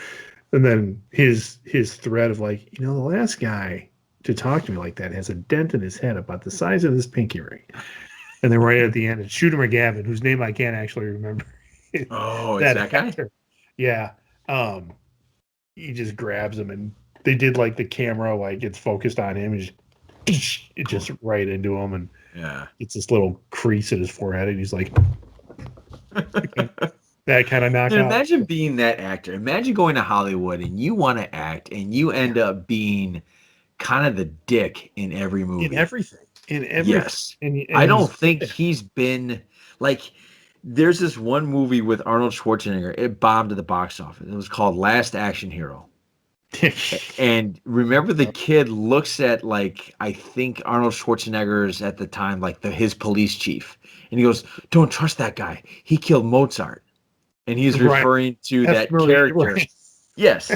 And then his threat of the last guy to talk to me like that has a dent in his head about the size of this pinky ring. And then right at the end, it's Shooter McGavin, whose name I can't actually remember. Oh, it's that guy? Yeah. He just grabs him, and they did the camera, it's focused on him, and just right into him, and it's this little crease in his forehead, and he's like, that kind of knockout. And imagine being that actor. Imagine going to Hollywood and you want to act, and you end up being kind of the dick in every movie. In everything. Yes. And I don't think he's been there's this one movie with Arnold Schwarzenegger. It bombed at the box office. It was called Last Action Hero. And remember, the kid looks at I think Arnold Schwarzenegger's at the time his police chief, and he goes, "Don't trust that guy. He killed Mozart." And he's referring to that character. Right. Yes.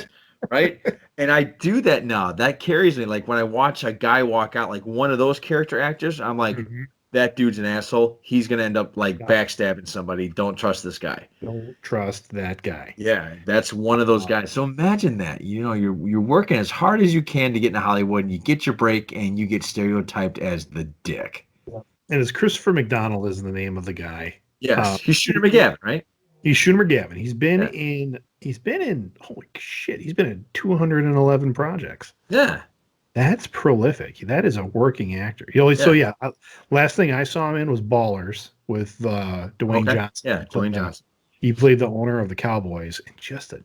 Right. And I do that now. That carries me. When I watch a guy walk out, one of those character actors, I'm like, that dude's an asshole. He's going to end up backstabbing somebody. Don't trust this guy. Don't trust that guy. Yeah. That's one of those guys. So imagine that, you're working as hard as you can to get into Hollywood, and you get your break, and you get stereotyped as the dick. And it's Christopher McDonald is the name of the guy. Yes. He's Shooter McGavin, right? He's Shooter McGavin. He's been in holy shit. He's been in 211 projects. Yeah. That's prolific. That is a working actor. So last thing I saw him in was Ballers with Dwayne Johnson. Yeah, Dwayne Johnson. He played the owner of the Cowboys, and just a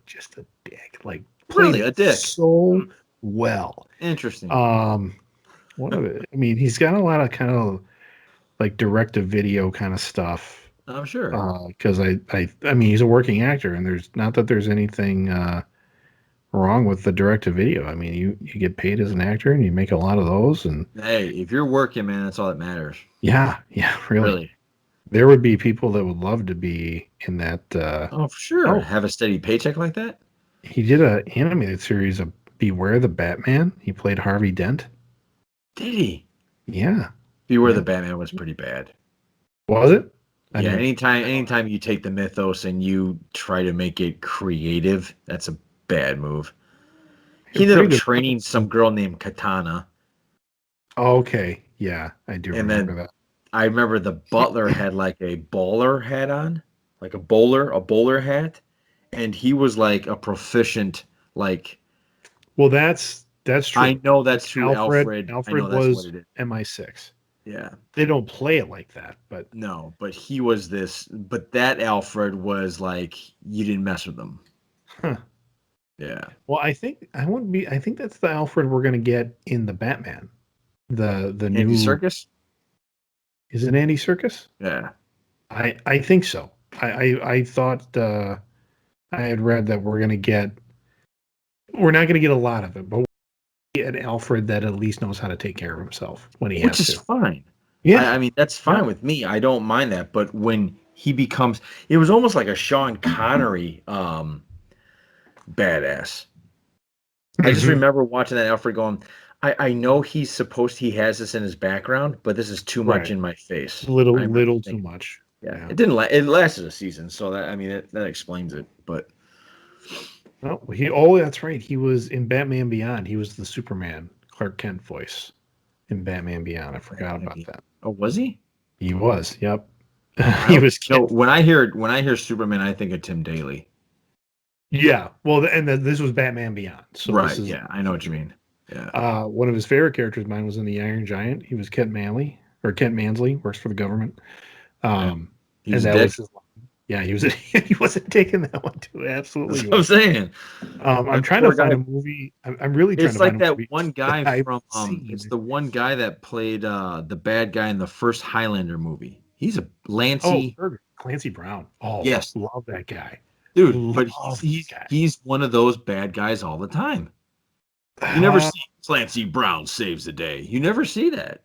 dick. Really a dick. So well. Interesting. One of it. I mean, he's got a lot of kind of direct to video kind of stuff. I'm sure. Because I mean, he's a working actor, and there's not that there's anything wrong with the direct to video. I mean, you get paid as an actor, and you make a lot of those. And hey, if you're working, man, that's all that matters. Yeah, really. There would be people that would love to be in that. For sure. Have a steady paycheck like that. He did an animated series of Beware the Batman. He played Harvey Dent. Did he? Yeah. Beware the Batman was pretty bad. Was it? Anytime you take the mythos and you try to make it creative, that's a bad move. He ended up training some girl named Katana. Oh, okay. Yeah, I do remember that. I remember the butler had a bowler hat on, a bowler hat, and he was a proficient Well, that's true. I know that's true. Alfred was MI6. Yeah. They don't play it like that, but no, but he was but that Alfred was you didn't mess with him. Huh. Yeah. Well, I think that's the Alfred we're gonna get in the Batman. The Andy new Serkis? Is it Andy Serkis? Yeah. I think so. I thought I had read that we're not gonna get a lot of it, but an Alfred that at least knows how to take care of himself when he has to. Which is fine. Yeah. I mean, that's fine with me. I don't mind that. But when he becomes, it was almost like a Sean Connery badass. I just remember watching that Alfred going, I know he has this in his background, but this is too much in my face. Little too much. Yeah. It didn't it lasted a season. So that explains it. But that's right. He was in Batman Beyond. He was the Superman Clark Kent voice in Batman Beyond. I forgot about that. Oh, was he? He was. Yep. He was. So when I hear Superman, I think of Tim Daly. Yeah. Well, and this was Batman Beyond. So right. Yeah, I know what you mean. Yeah. One of his favorite characters of mine was in The Iron Giant. He was Kent Mansley, works for the government. He's a dick. Yeah, he wasn't taking that one too. Absolutely. That's what I'm saying. I'm trying to find a movie. I'm really trying It's to like find a that movie one guy that I've from it's seen. the one guy that played the bad guy in the first Highlander movie. He's a Oh, Lancy. Clancy Brown. Oh, Yes, love that guy. dude, but Love that guy. he's one of those bad guys all the time. You never Uh, see Clancy Brown saves the day. You never see that.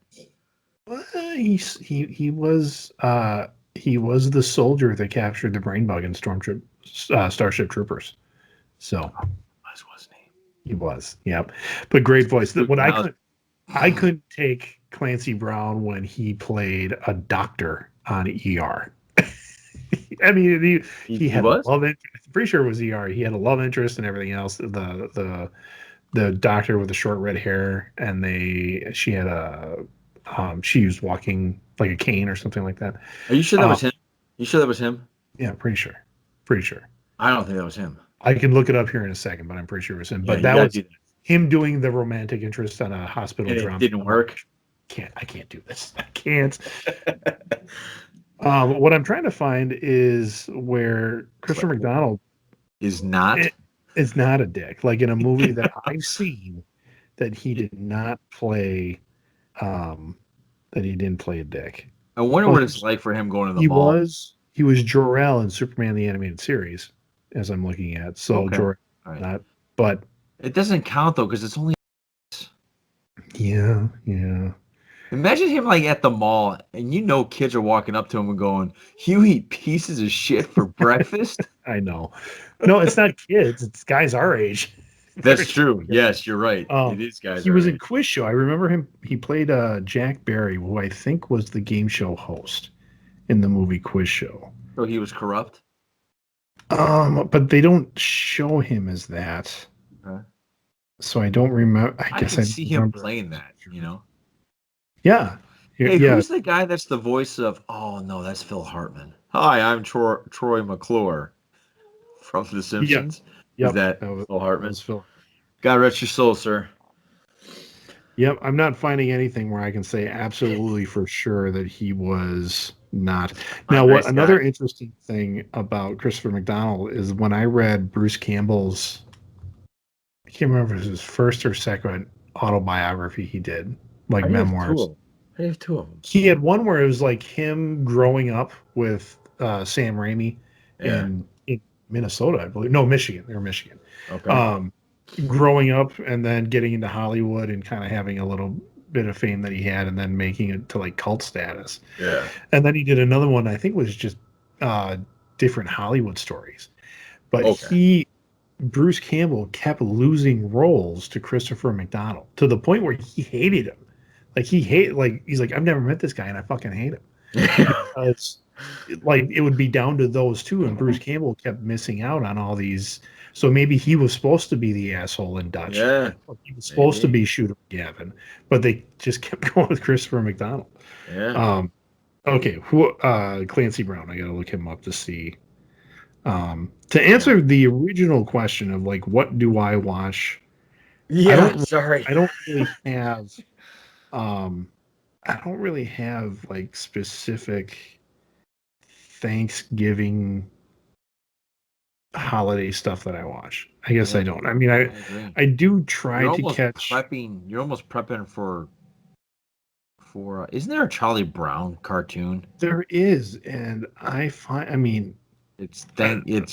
he was the soldier that captured the brain bug in Starship Troopers. So Wasn't he? he was. Yep. But great voice. Dude, What now, I couldn't take Clancy Brown when he played a doctor on ER. I mean, he he had a was. love interest. I'm pretty sure it was ER. He had a love interest and everything else. The doctor with the short red hair, and she had she was walking like a cane or something like that. Are you sure that was him? You sure that was him? Yeah, pretty sure. Pretty sure. I don't think that was him. I can look it up here in a second, but I'm pretty sure it was him. Yeah, But you that gotta was do that. him doing the romantic interest on a hospital And it drama. didn't work. I can't do this. I can't. What I'm trying to find is where Christopher McDonald Is not. is not a dick. Like in a movie that I've seen, that he did not play. That he didn't play a dick. I wonder what it's like for him going to the He mall. was Jor-El in Superman the Animated Series, as I'm looking at. So Okay. Jor, Right. not, but It doesn't count though because it's only. yeah. Imagine him like at the mall, and kids are walking up to him and going, "You eat pieces of shit for breakfast." I know. No, it's not kids. It's guys our age. That's true. Yes, you're right. It is guys. He was in Quiz Show. I remember him. He played Jack Barry, who I think was the game show host in the movie Quiz Show. So he was corrupt. But they don't show him as that. Okay. So I don't remember. I guess can see him playing that. Yeah. Hey, Yeah. who's the guy that's the voice of? Oh no, that's Phil Hartman. Hi, I'm Troy McClure from The Simpsons. Yep. Is that Phil Hartman? That was Phil. God rest your soul, sir. Yep, I'm not finding anything where I can say absolutely for sure that he was not. Now, Nice another guy. interesting thing about Christopher McDonald is when I read Bruce Campbell's, I can't remember if it was his first or second autobiography he did, like memoirs. I have two of them. He had one where it was like him growing up with Sam Raimi in Minnesota, I believe. No, Michigan. They were Michigan. Okay. Growing up and then getting into Hollywood and kind of having a little bit of fame that he had and then making it to like cult status. Yeah. And then he did another one, I think was just different Hollywood stories. But Bruce Campbell kept losing roles to Christopher McDonald to the point where he hated him. He's like, I've never met this guy and I fucking hate him. Because like it would be down to those two, and Bruce Campbell kept missing out on all these. So maybe he was supposed to be the asshole in Dutch. Yeah. He was supposed to be Shooter Gavin, but they just kept going with Christopher McDonald. Yeah. Okay. Clancy Brown. I got to look him up to see. To answer the original question of like, what do I watch? Yeah. I don't really have. I don't really have like specific Thanksgiving holiday stuff that I watch. I guess I don't. I mean, I do try to catch. You're almost prepping for. Isn't there a Charlie Brown cartoon? There is, and I find. I mean, it's Thanksgiving.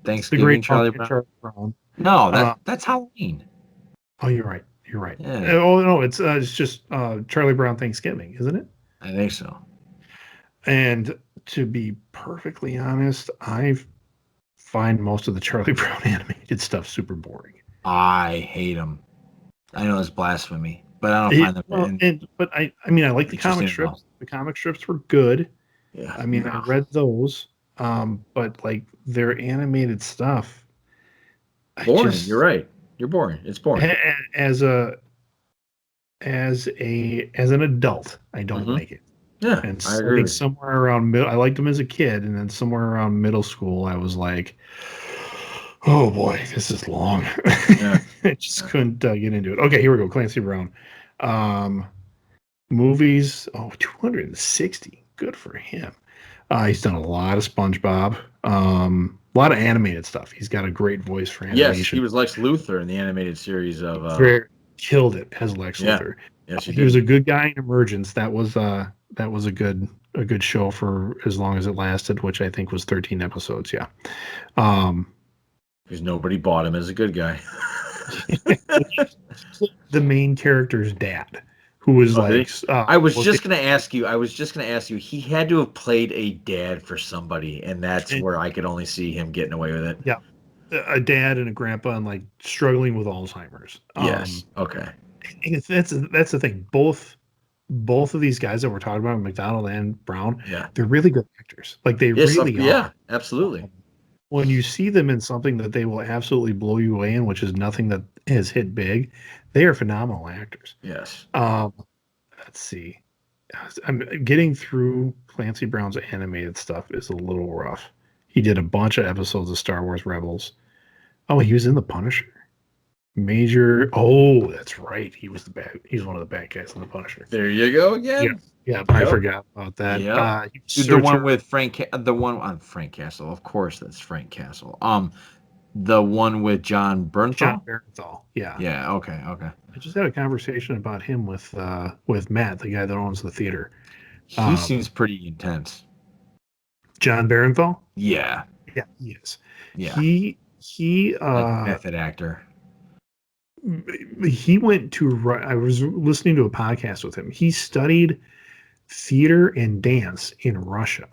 The Great Charlie Brown. No, that's Halloween. Oh, you're right. You're right. Yeah. Oh no, it's just Charlie Brown Thanksgiving, isn't it? I think so. And to be perfectly honest, I find most of the Charlie Brown animated stuff super boring. I hate them. I know it's blasphemy, but I don't find them. But I mean, I like the comic strips. The comic strips were good. Yeah. I mean, I read those. But like their animated stuff, boring. You're right. You're boring. It's boring. As an adult, I don't like it. Yeah, and I think somewhere around I liked them as a kid, and then somewhere around middle school, I was like, "Oh boy, this is long." Yeah. I just couldn't get into it. Okay, here we go. Clancy Brown, movies. 260. Good for him. He's done a lot of SpongeBob, a lot of animated stuff. He's got a great voice for Yes, he animation. was Lex Luthor in the animated series of. Killed it as Lex Yeah. Luthor. Yes, He was a good guy in Emergence. That was a good show for as long as it lasted, which I think was 13 episodes. Yeah. Because nobody bought him as a good guy. The main character's dad, who was like, I was just gonna ask you. He had to have played a dad for somebody, and that's where I could only see him getting away with it. Yeah, a dad and a grandpa, and like struggling with Alzheimer's. Yes. Okay. And that's the thing. Both of these guys that we're talking about, McDonald and Brown, they're really good actors. Like they really are. Yeah, absolutely. When you see them in something that they will absolutely blow you away in, which is nothing that has hit big, they are phenomenal actors. Yes. Let's see. I'm getting through Clancy Brown's animated stuff is a little rough. He did a bunch of episodes of Star Wars Rebels. Oh, he was in The Punisher. Major. Oh, that's right. He's one of the bad guys in The Punisher. There you go again. Yeah, I forgot about that. Yeah. The one with Frank Castle. Of course, that's Frank Castle. The one with John Bernthal. John Bernthal. Yeah. Yeah. Okay. I just had a conversation about him with Matt, the guy that owns the theater. He seems pretty intense. John Bernthal? Yeah. Yeah, he is. Yeah. He like method actor. He went to. I was listening to a podcast with him. He studied theater and dance in Russia,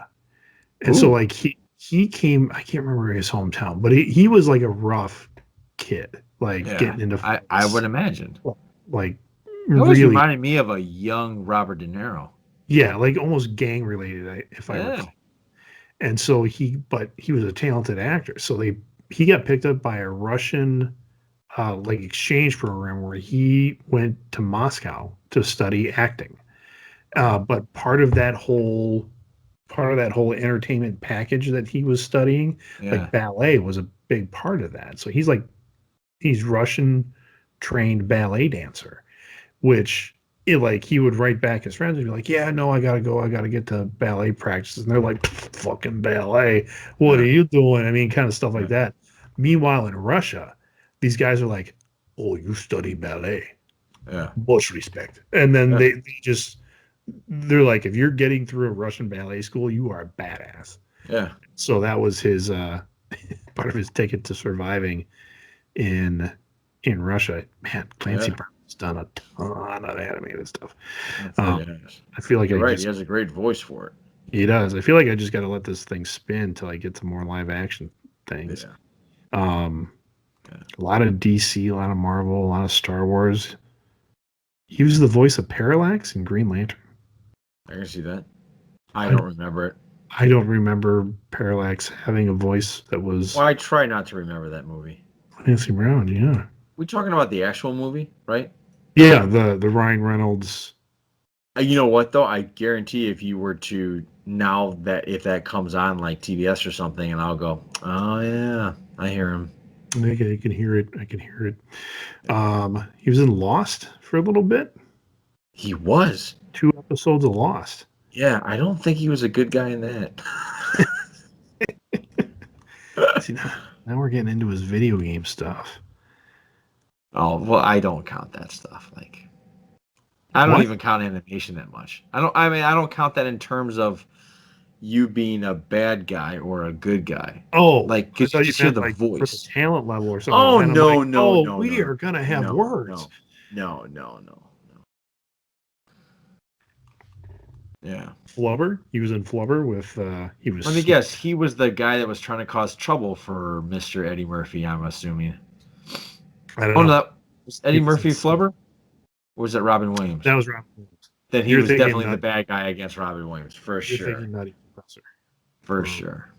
and so like he came. I can't remember his hometown, but he was like a rough kid, like getting into. I would imagine. Like it always reminded me of a young Robert De Niro. Yeah, like almost gang related, if I recall. And so he was a talented actor. So he got picked up by a Russian like exchange program where he went to Moscow to study acting. But part of that whole entertainment package that he was studying, like ballet was a big part of that. So he's Russian trained ballet dancer, which he would write back his friends and be like, yeah, no, I gotta get to ballet practices. And they're like, fucking ballet, what are you doing? I mean, kind of stuff like that. Meanwhile, in Russia, these guys are like, oh, you study ballet. Yeah. Much respect. And then they're like, if you're getting through a Russian ballet school, you are a badass. Yeah. So that was his part of his ticket to surviving in Russia. Man, Clancy Brown's done a ton of animated stuff. I feel like you're right. He has a great voice for it. He does. I feel like I just got to let this thing spin till I get to more live action things. A lot of DC, a lot of Marvel, a lot of Star Wars. He was the voice of Parallax in Green Lantern. I can see that. I don't remember it. I don't remember Parallax having a voice that was. Well, I try not to remember that movie. Clancy Brown, yeah. We talking about the actual movie, right? Yeah, the Ryan Reynolds. You know what though? I guarantee if you were to if that comes on like TBS or something, and I'll go, oh yeah, I hear him. I can hear it. He was in Lost for a little bit. He was 2 episodes of Lost. Yeah, I don't think he was a good guy in that. See, now we're getting into his video game stuff. Oh well, I don't count that stuff. Like, I don't even count animation that much. I don't count that in terms of you being a bad guy or a good guy. Oh, like because you just hear the voice, for the talent level or something. Oh no! We are gonna have words. No. Yeah. Flubber. He was in Flubber with. He was. Let me guess. He was the guy that was trying to cause trouble for Mr. Eddie Murphy. I'm assuming. I don't know. No, was Eddie Murphy Flubber? Or was it Robin Williams? That was Robin Williams. Then he was definitely the bad guy against Robin Williams, for sure. Nutty Professor. For sure.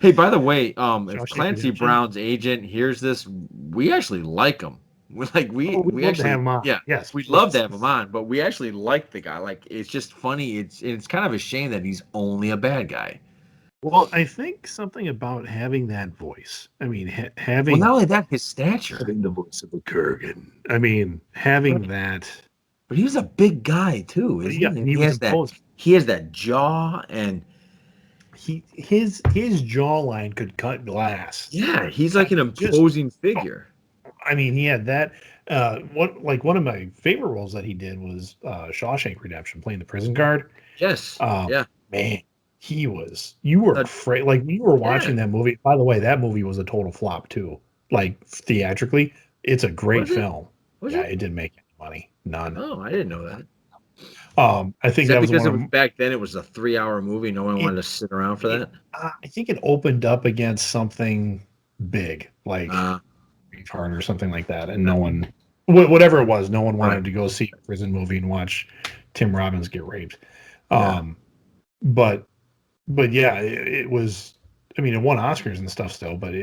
Hey, by the way, if Clancy Brown's agent hears this, we actually like him. We actually have him on. Yeah, yes, we'd love to have him on, but we actually like the guy. Like, it's just funny. It's kind of a shame that he's only a bad guy. Well, I think something about having that voice. I mean, having. Well, not only that, his stature. Having the voice of a Kurgan. I mean, having that. But he was a big guy too, isn't Yeah, he? and he was imposing. He has that jaw, and his jawline could cut glass. yeah, he's like an imposing figure. I mean, he had that. One of my favorite roles that he did was Shawshank Redemption, playing the prison guard. Yes. Yeah. Man, he was. You were afraid. Like we were watching that movie. By the way, that movie was a total flop too. Like theatrically, it's a great film. It didn't make any money. None. Oh, I didn't know that. I think that was because back then it was a 3-hour movie. No one wanted to sit around for that. I think it opened up against something big, like Braveheart or something like that, and no one, whatever it was, no one wanted to go see a prison movie and watch Tim Robbins get raped. But yeah, it was. I mean, it won Oscars and stuff still, but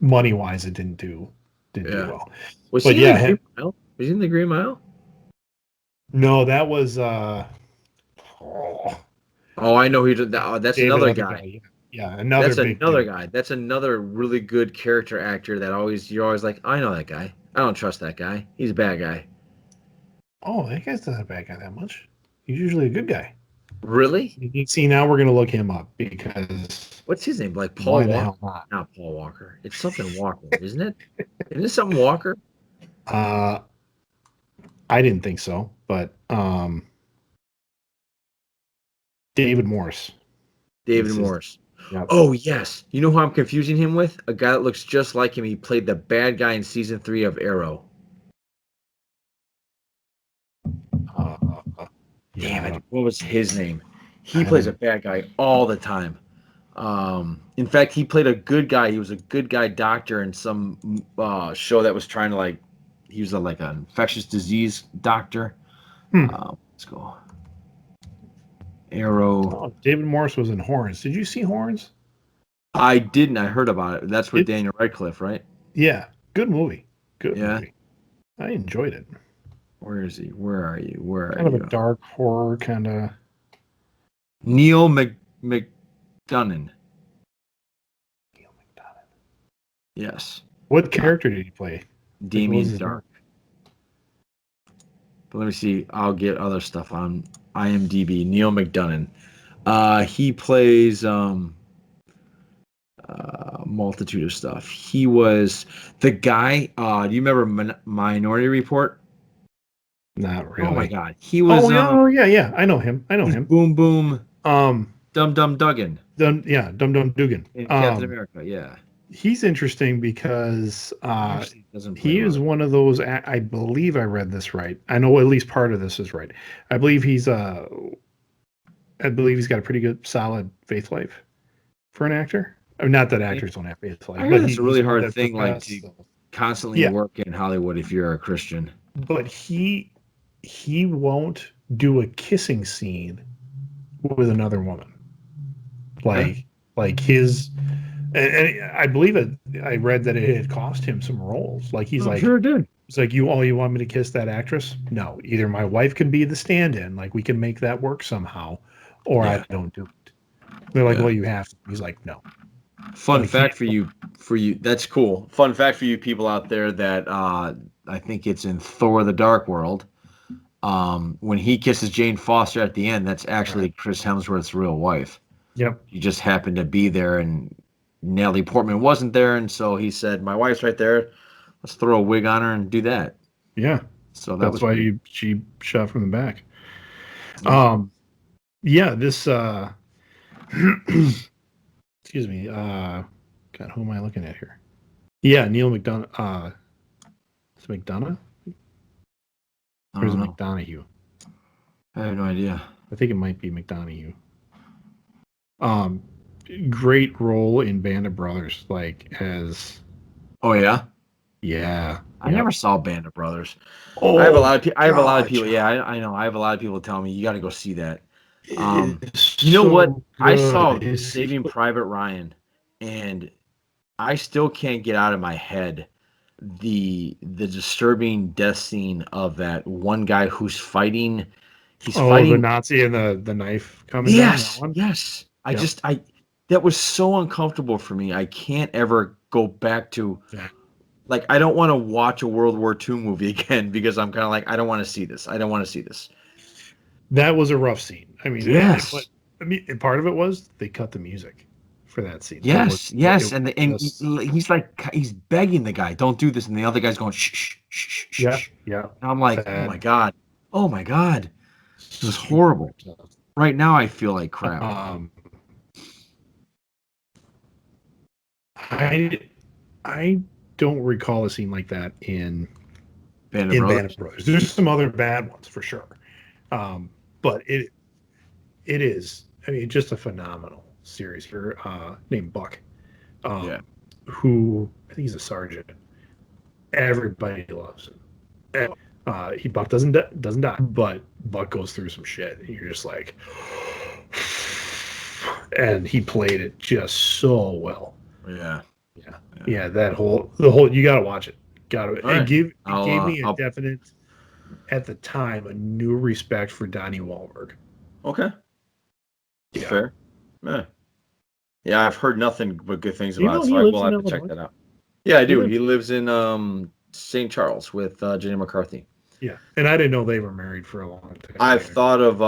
money wise, it didn't do well. Was he in the Green Mile? Was he in the Green Mile? No, that was. I know he did that. That's another guy. Yeah, that's another guy. That's another really good character actor that you're always like, I know that guy. I don't trust that guy. He's a bad guy. Oh, that guy's not a bad guy that much. He's usually a good guy. Really? You see, now we're gonna look him up because what's his name? Like Paul Walker? Not Paul Walker. It's something Walker, isn't it? Isn't it something Walker? I didn't think so, but David Morse. David Morse. Yep. Oh yes. You know who I'm confusing him with? A guy that looks just like him. He played the bad guy in season 3 of Arrow. Damn it! What was his name? He plays a bad guy all the time. In fact, he played a good guy. He was a good guy doctor in some show that was trying to he was like an infectious disease doctor. Let's go. Arrow. Oh, David Morse was in Horns. Did you see Horns? I didn't. I heard about it. That's with Daniel Radcliffe, right? Yeah. Good movie. Good movie. I enjoyed it. Where is he? Where are you? Kind of a dark horror kind of. Neil McDonough. Neil McDonough. Yes. What character did he play? Damien Dark. But let me see. I'll get other stuff on IMDb. Neil McDonough. He plays multitude of stuff. He was the guy. Do you remember Minority Report? Not really. Oh my God, he was. Yeah. I know him. Boom Boom. Dum Dum Dugan. Dum Dum Dugan. In Captain America. Yeah. He's interesting because he is one of those. I believe I read this right. I know at least part of this is right. I believe he's got a pretty good, solid faith life for an actor. I mean, not that actors don't have faith life, but it's a really hard thing, to constantly work in Hollywood if you're a Christian. But he won't do a kissing scene with another woman, like his. And I believe it. I read that it had cost him some roles. Like he's sure it did. It's like you want me to kiss that actress? No, either my wife can be the stand-in, like we can make that work somehow, or I don't do it. They're like, well, you have to. He's like, no. Fun fact for you. That's cool. Fun fact for you people out there that I think it's in Thor: The Dark World. When he kisses Jane Foster at the end, that's actually Chris Hemsworth's real wife. Yep. He just happened to be there, and Natalie Portman wasn't there, and so he said, "My wife's right there. Let's throw a wig on her and do that." Yeah. So that's why she shot from the back. This. Excuse me. God, who am I looking at here? Yeah, Neil McDonough. Is it McDonough? Or is it McDonough? I have no idea. I think it might be McDonough. Great role in Band of Brothers, as. Oh yeah. Yeah. I never saw Band of Brothers. Oh, I have a lot of people. Yeah, I know. I have a lot of people telling me you got to go see that. You know what? I saw Saving Private Ryan, and I still can't get out of my head the disturbing death scene of that one guy who's fighting. He's fighting the Nazi and the knife coming. Yes, down yes. That was so uncomfortable for me. I can't ever go back to like I don't want to watch a World War II movie again because I'm kind of like I don't want to see this. I don't want to see this. That was a rough scene. I mean, Yes. but I mean, and part of it was they cut the music for that scene. Yes, and just, he's like he's begging the guy, "Don't do this," and the other guy's going, "Shh, shh, shh, shh, yeah, shh." yeah. And I'm like, Bad. oh my god, this is horrible. Right now, I feel like crap. I don't recall a scene like that in Band of Brothers. There's some other bad ones for sure, but it is. I mean, just a phenomenal series here. Named Buck, who I think he's a sergeant. Everybody loves him. And, Buck doesn't die, but Buck goes through some shit. And you're just like, and he played it just so well. Yeah. The whole you gotta watch it. It gave me a definite, at the time, a new respect for Donnie Wahlberg. Okay. Yeah. Fair. Yeah, I've heard nothing but good things about it, so I will have to check that out. Yeah, I do. He lives in St. Charles with Jenny McCarthy. Yeah, and I didn't know they were married for a long time. I've thought of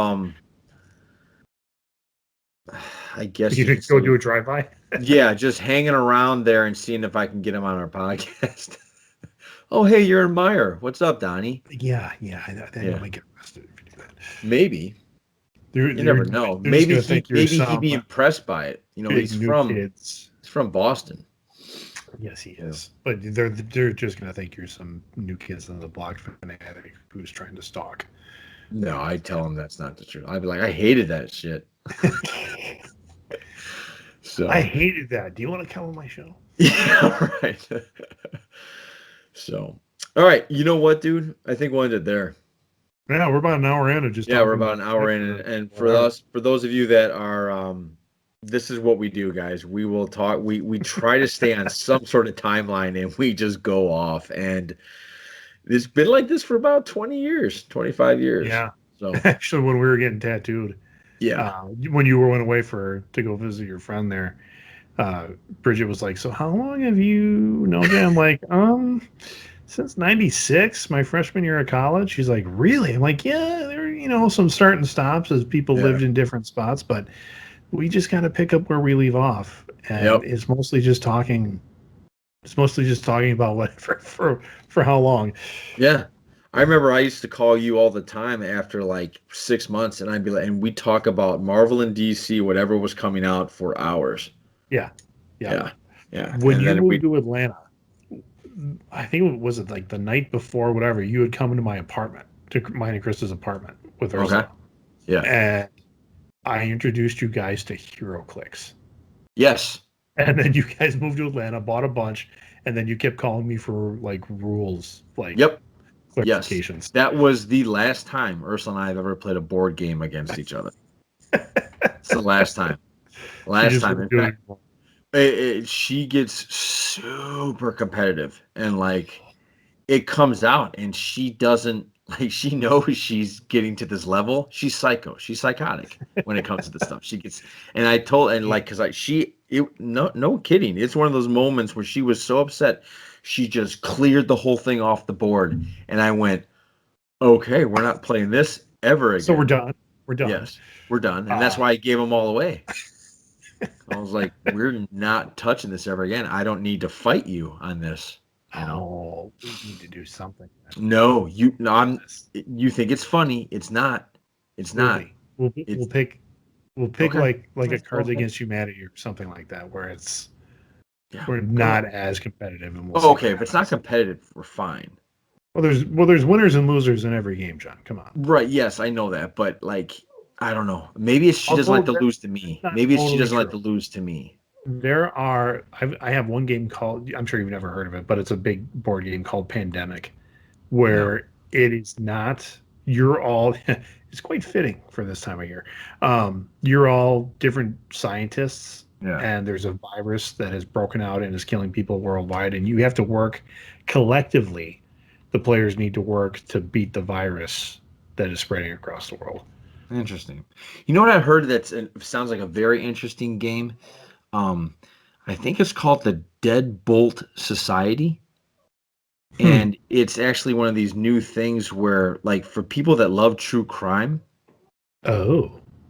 I guess you could go do a drive-by. Yeah, just hanging around there and seeing if I can get him on our podcast. Oh, hey, you're in Meyer. What's up, Donnie? Yeah. I might get arrested if you do that. Maybe. You never know. Maybe he'd be impressed by it. You know, he's from Boston. Yes, he is. But they're just gonna think you're some new kids on the block fanatic who's trying to stalk. No, I tell him that's not the truth. I'd be like, I hated that shit. So I hated that. Do you want to come on my show? Yeah, right. So, all right. You know what, dude? I think we'll end it there. Yeah, we're about an hour in. We're about an hour in, and for those of you that are, this is what we do, guys. We will talk. We try to stay on some sort of timeline, and we just go off. And it's been like this for about 20 years, 25 years. Yeah. So actually, when we were getting tattooed, when you went away to go visit your friend there, Bridget was like, "So how long have you known him?" I'm like, since '96, my freshman year of college. She's like, "Really?" I'm like, "Yeah, there were, some start and stops as people lived in different spots, but we just got to pick up where we leave off." And it's mostly just talking. It's mostly just talking about what for how long. Yeah. I remember I used to call you all the time after like 6 months, and I'd be like, and we'd talk about Marvel and DC, whatever was coming out, for hours. Yeah. And When you moved to Atlanta, I think was it like the night before, whatever, you had come into my apartment, to mine and Krista's apartment with Ursula. Okay. Yeah. And I introduced you guys to HeroClix. Yes. And then you guys moved to Atlanta, bought a bunch, and then you kept calling me for like rules, like clarifications. Yes. That was the last time Ursula and I have ever played a board game against each other. It's the last time. Last time. In fact, she gets super competitive, and like it comes out, and she doesn't she knows she's getting to this level. She's psycho. She's psychotic when it comes to this stuff. She gets, and I told, and like, cause no kidding. It's one of those moments where she was so upset, she just cleared the whole thing off the board, and I went, okay, we're not playing this ever again. So we're done. Yes, we're done, and that's why I gave them all away. I was like, we're not touching this ever again. I don't need to fight you on this. Oh, we need to do something. No, you think it's funny. It's not. It's not. We'll pick okay. like a Cards Against Humanity or something like that, where we're not as competitive. And okay, if it's not competitive, we're fine. Well, there's winners and losers in every game, John. Come on. Right. Yes, I know that, but like, I don't know. Maybe she doesn't like to lose to me. Maybe she doesn't like to lose to me. I have one game called, I'm sure you've never heard of it, but it's a big board game called Pandemic, where it is not, you're all, it's quite fitting for this time of year. You're all different scientists, and there's a virus that has broken out and is killing people worldwide, and you have to work collectively. The players need to work to beat the virus that is spreading across the world. Interesting. You know what I heard that sounds like a very interesting game? I think it's called the Deadbolt Society. And it's actually one of these new things where, like, for people that love true crime,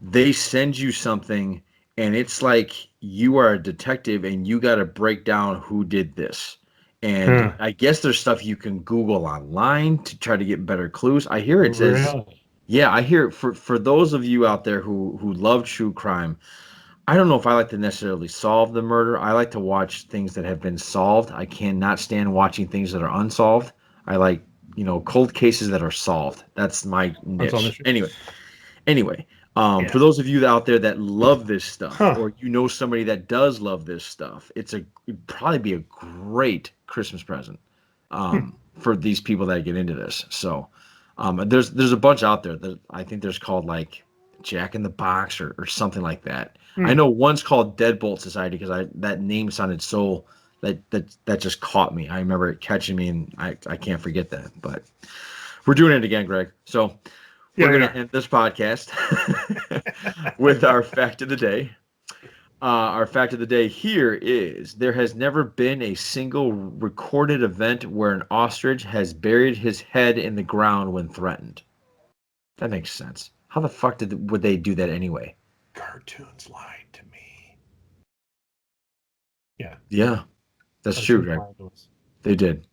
they send you something and it's like you are a detective and you got to break down who did this. And I guess there's stuff you can Google online to try to get better clues. I hear it says, yeah, I hear for those of you out there who love true crime, I don't know if I like to necessarily solve the murder. I like to watch things that have been solved. I cannot stand watching things that are unsolved. I like, cold cases that are solved. That's my niche. Anyway, for those of you out there that love this stuff, or somebody that does love this stuff, it'd probably be a great Christmas present for these people that get into this. So there's a bunch out there that I think there's called like Jack in the Box or something like that. I know one's called Deadbolt Society because that name sounded so that just caught me. I remember it catching me, and I can't forget that. But we're doing it again, Greg. So we're going to end this podcast with our fact of the day. Our fact of the day here is there has never been a single recorded event where an ostrich has buried his head in the ground when threatened. That makes sense. How the fuck would they do that anyway? Cartoons lied to me. Yeah. Yeah, that's true, Greg. They did.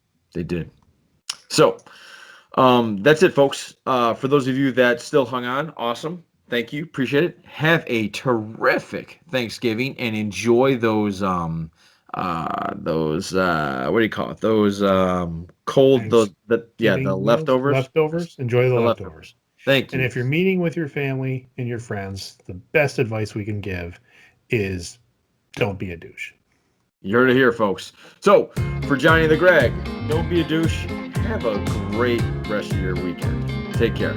So, that's it, folks. For those of you that still hung on, awesome. Thank you. Appreciate it. Have a terrific Thanksgiving and enjoy those what do you call it? Those cold the leftovers. Leftovers. Enjoy the leftovers. Thank you. And if you're meeting with your family and your friends, the best advice we can give is don't be a douche. You heard it here, folks. So, for Johnny and TheGreg, don't be a douche. Have a great rest of your weekend. Take care.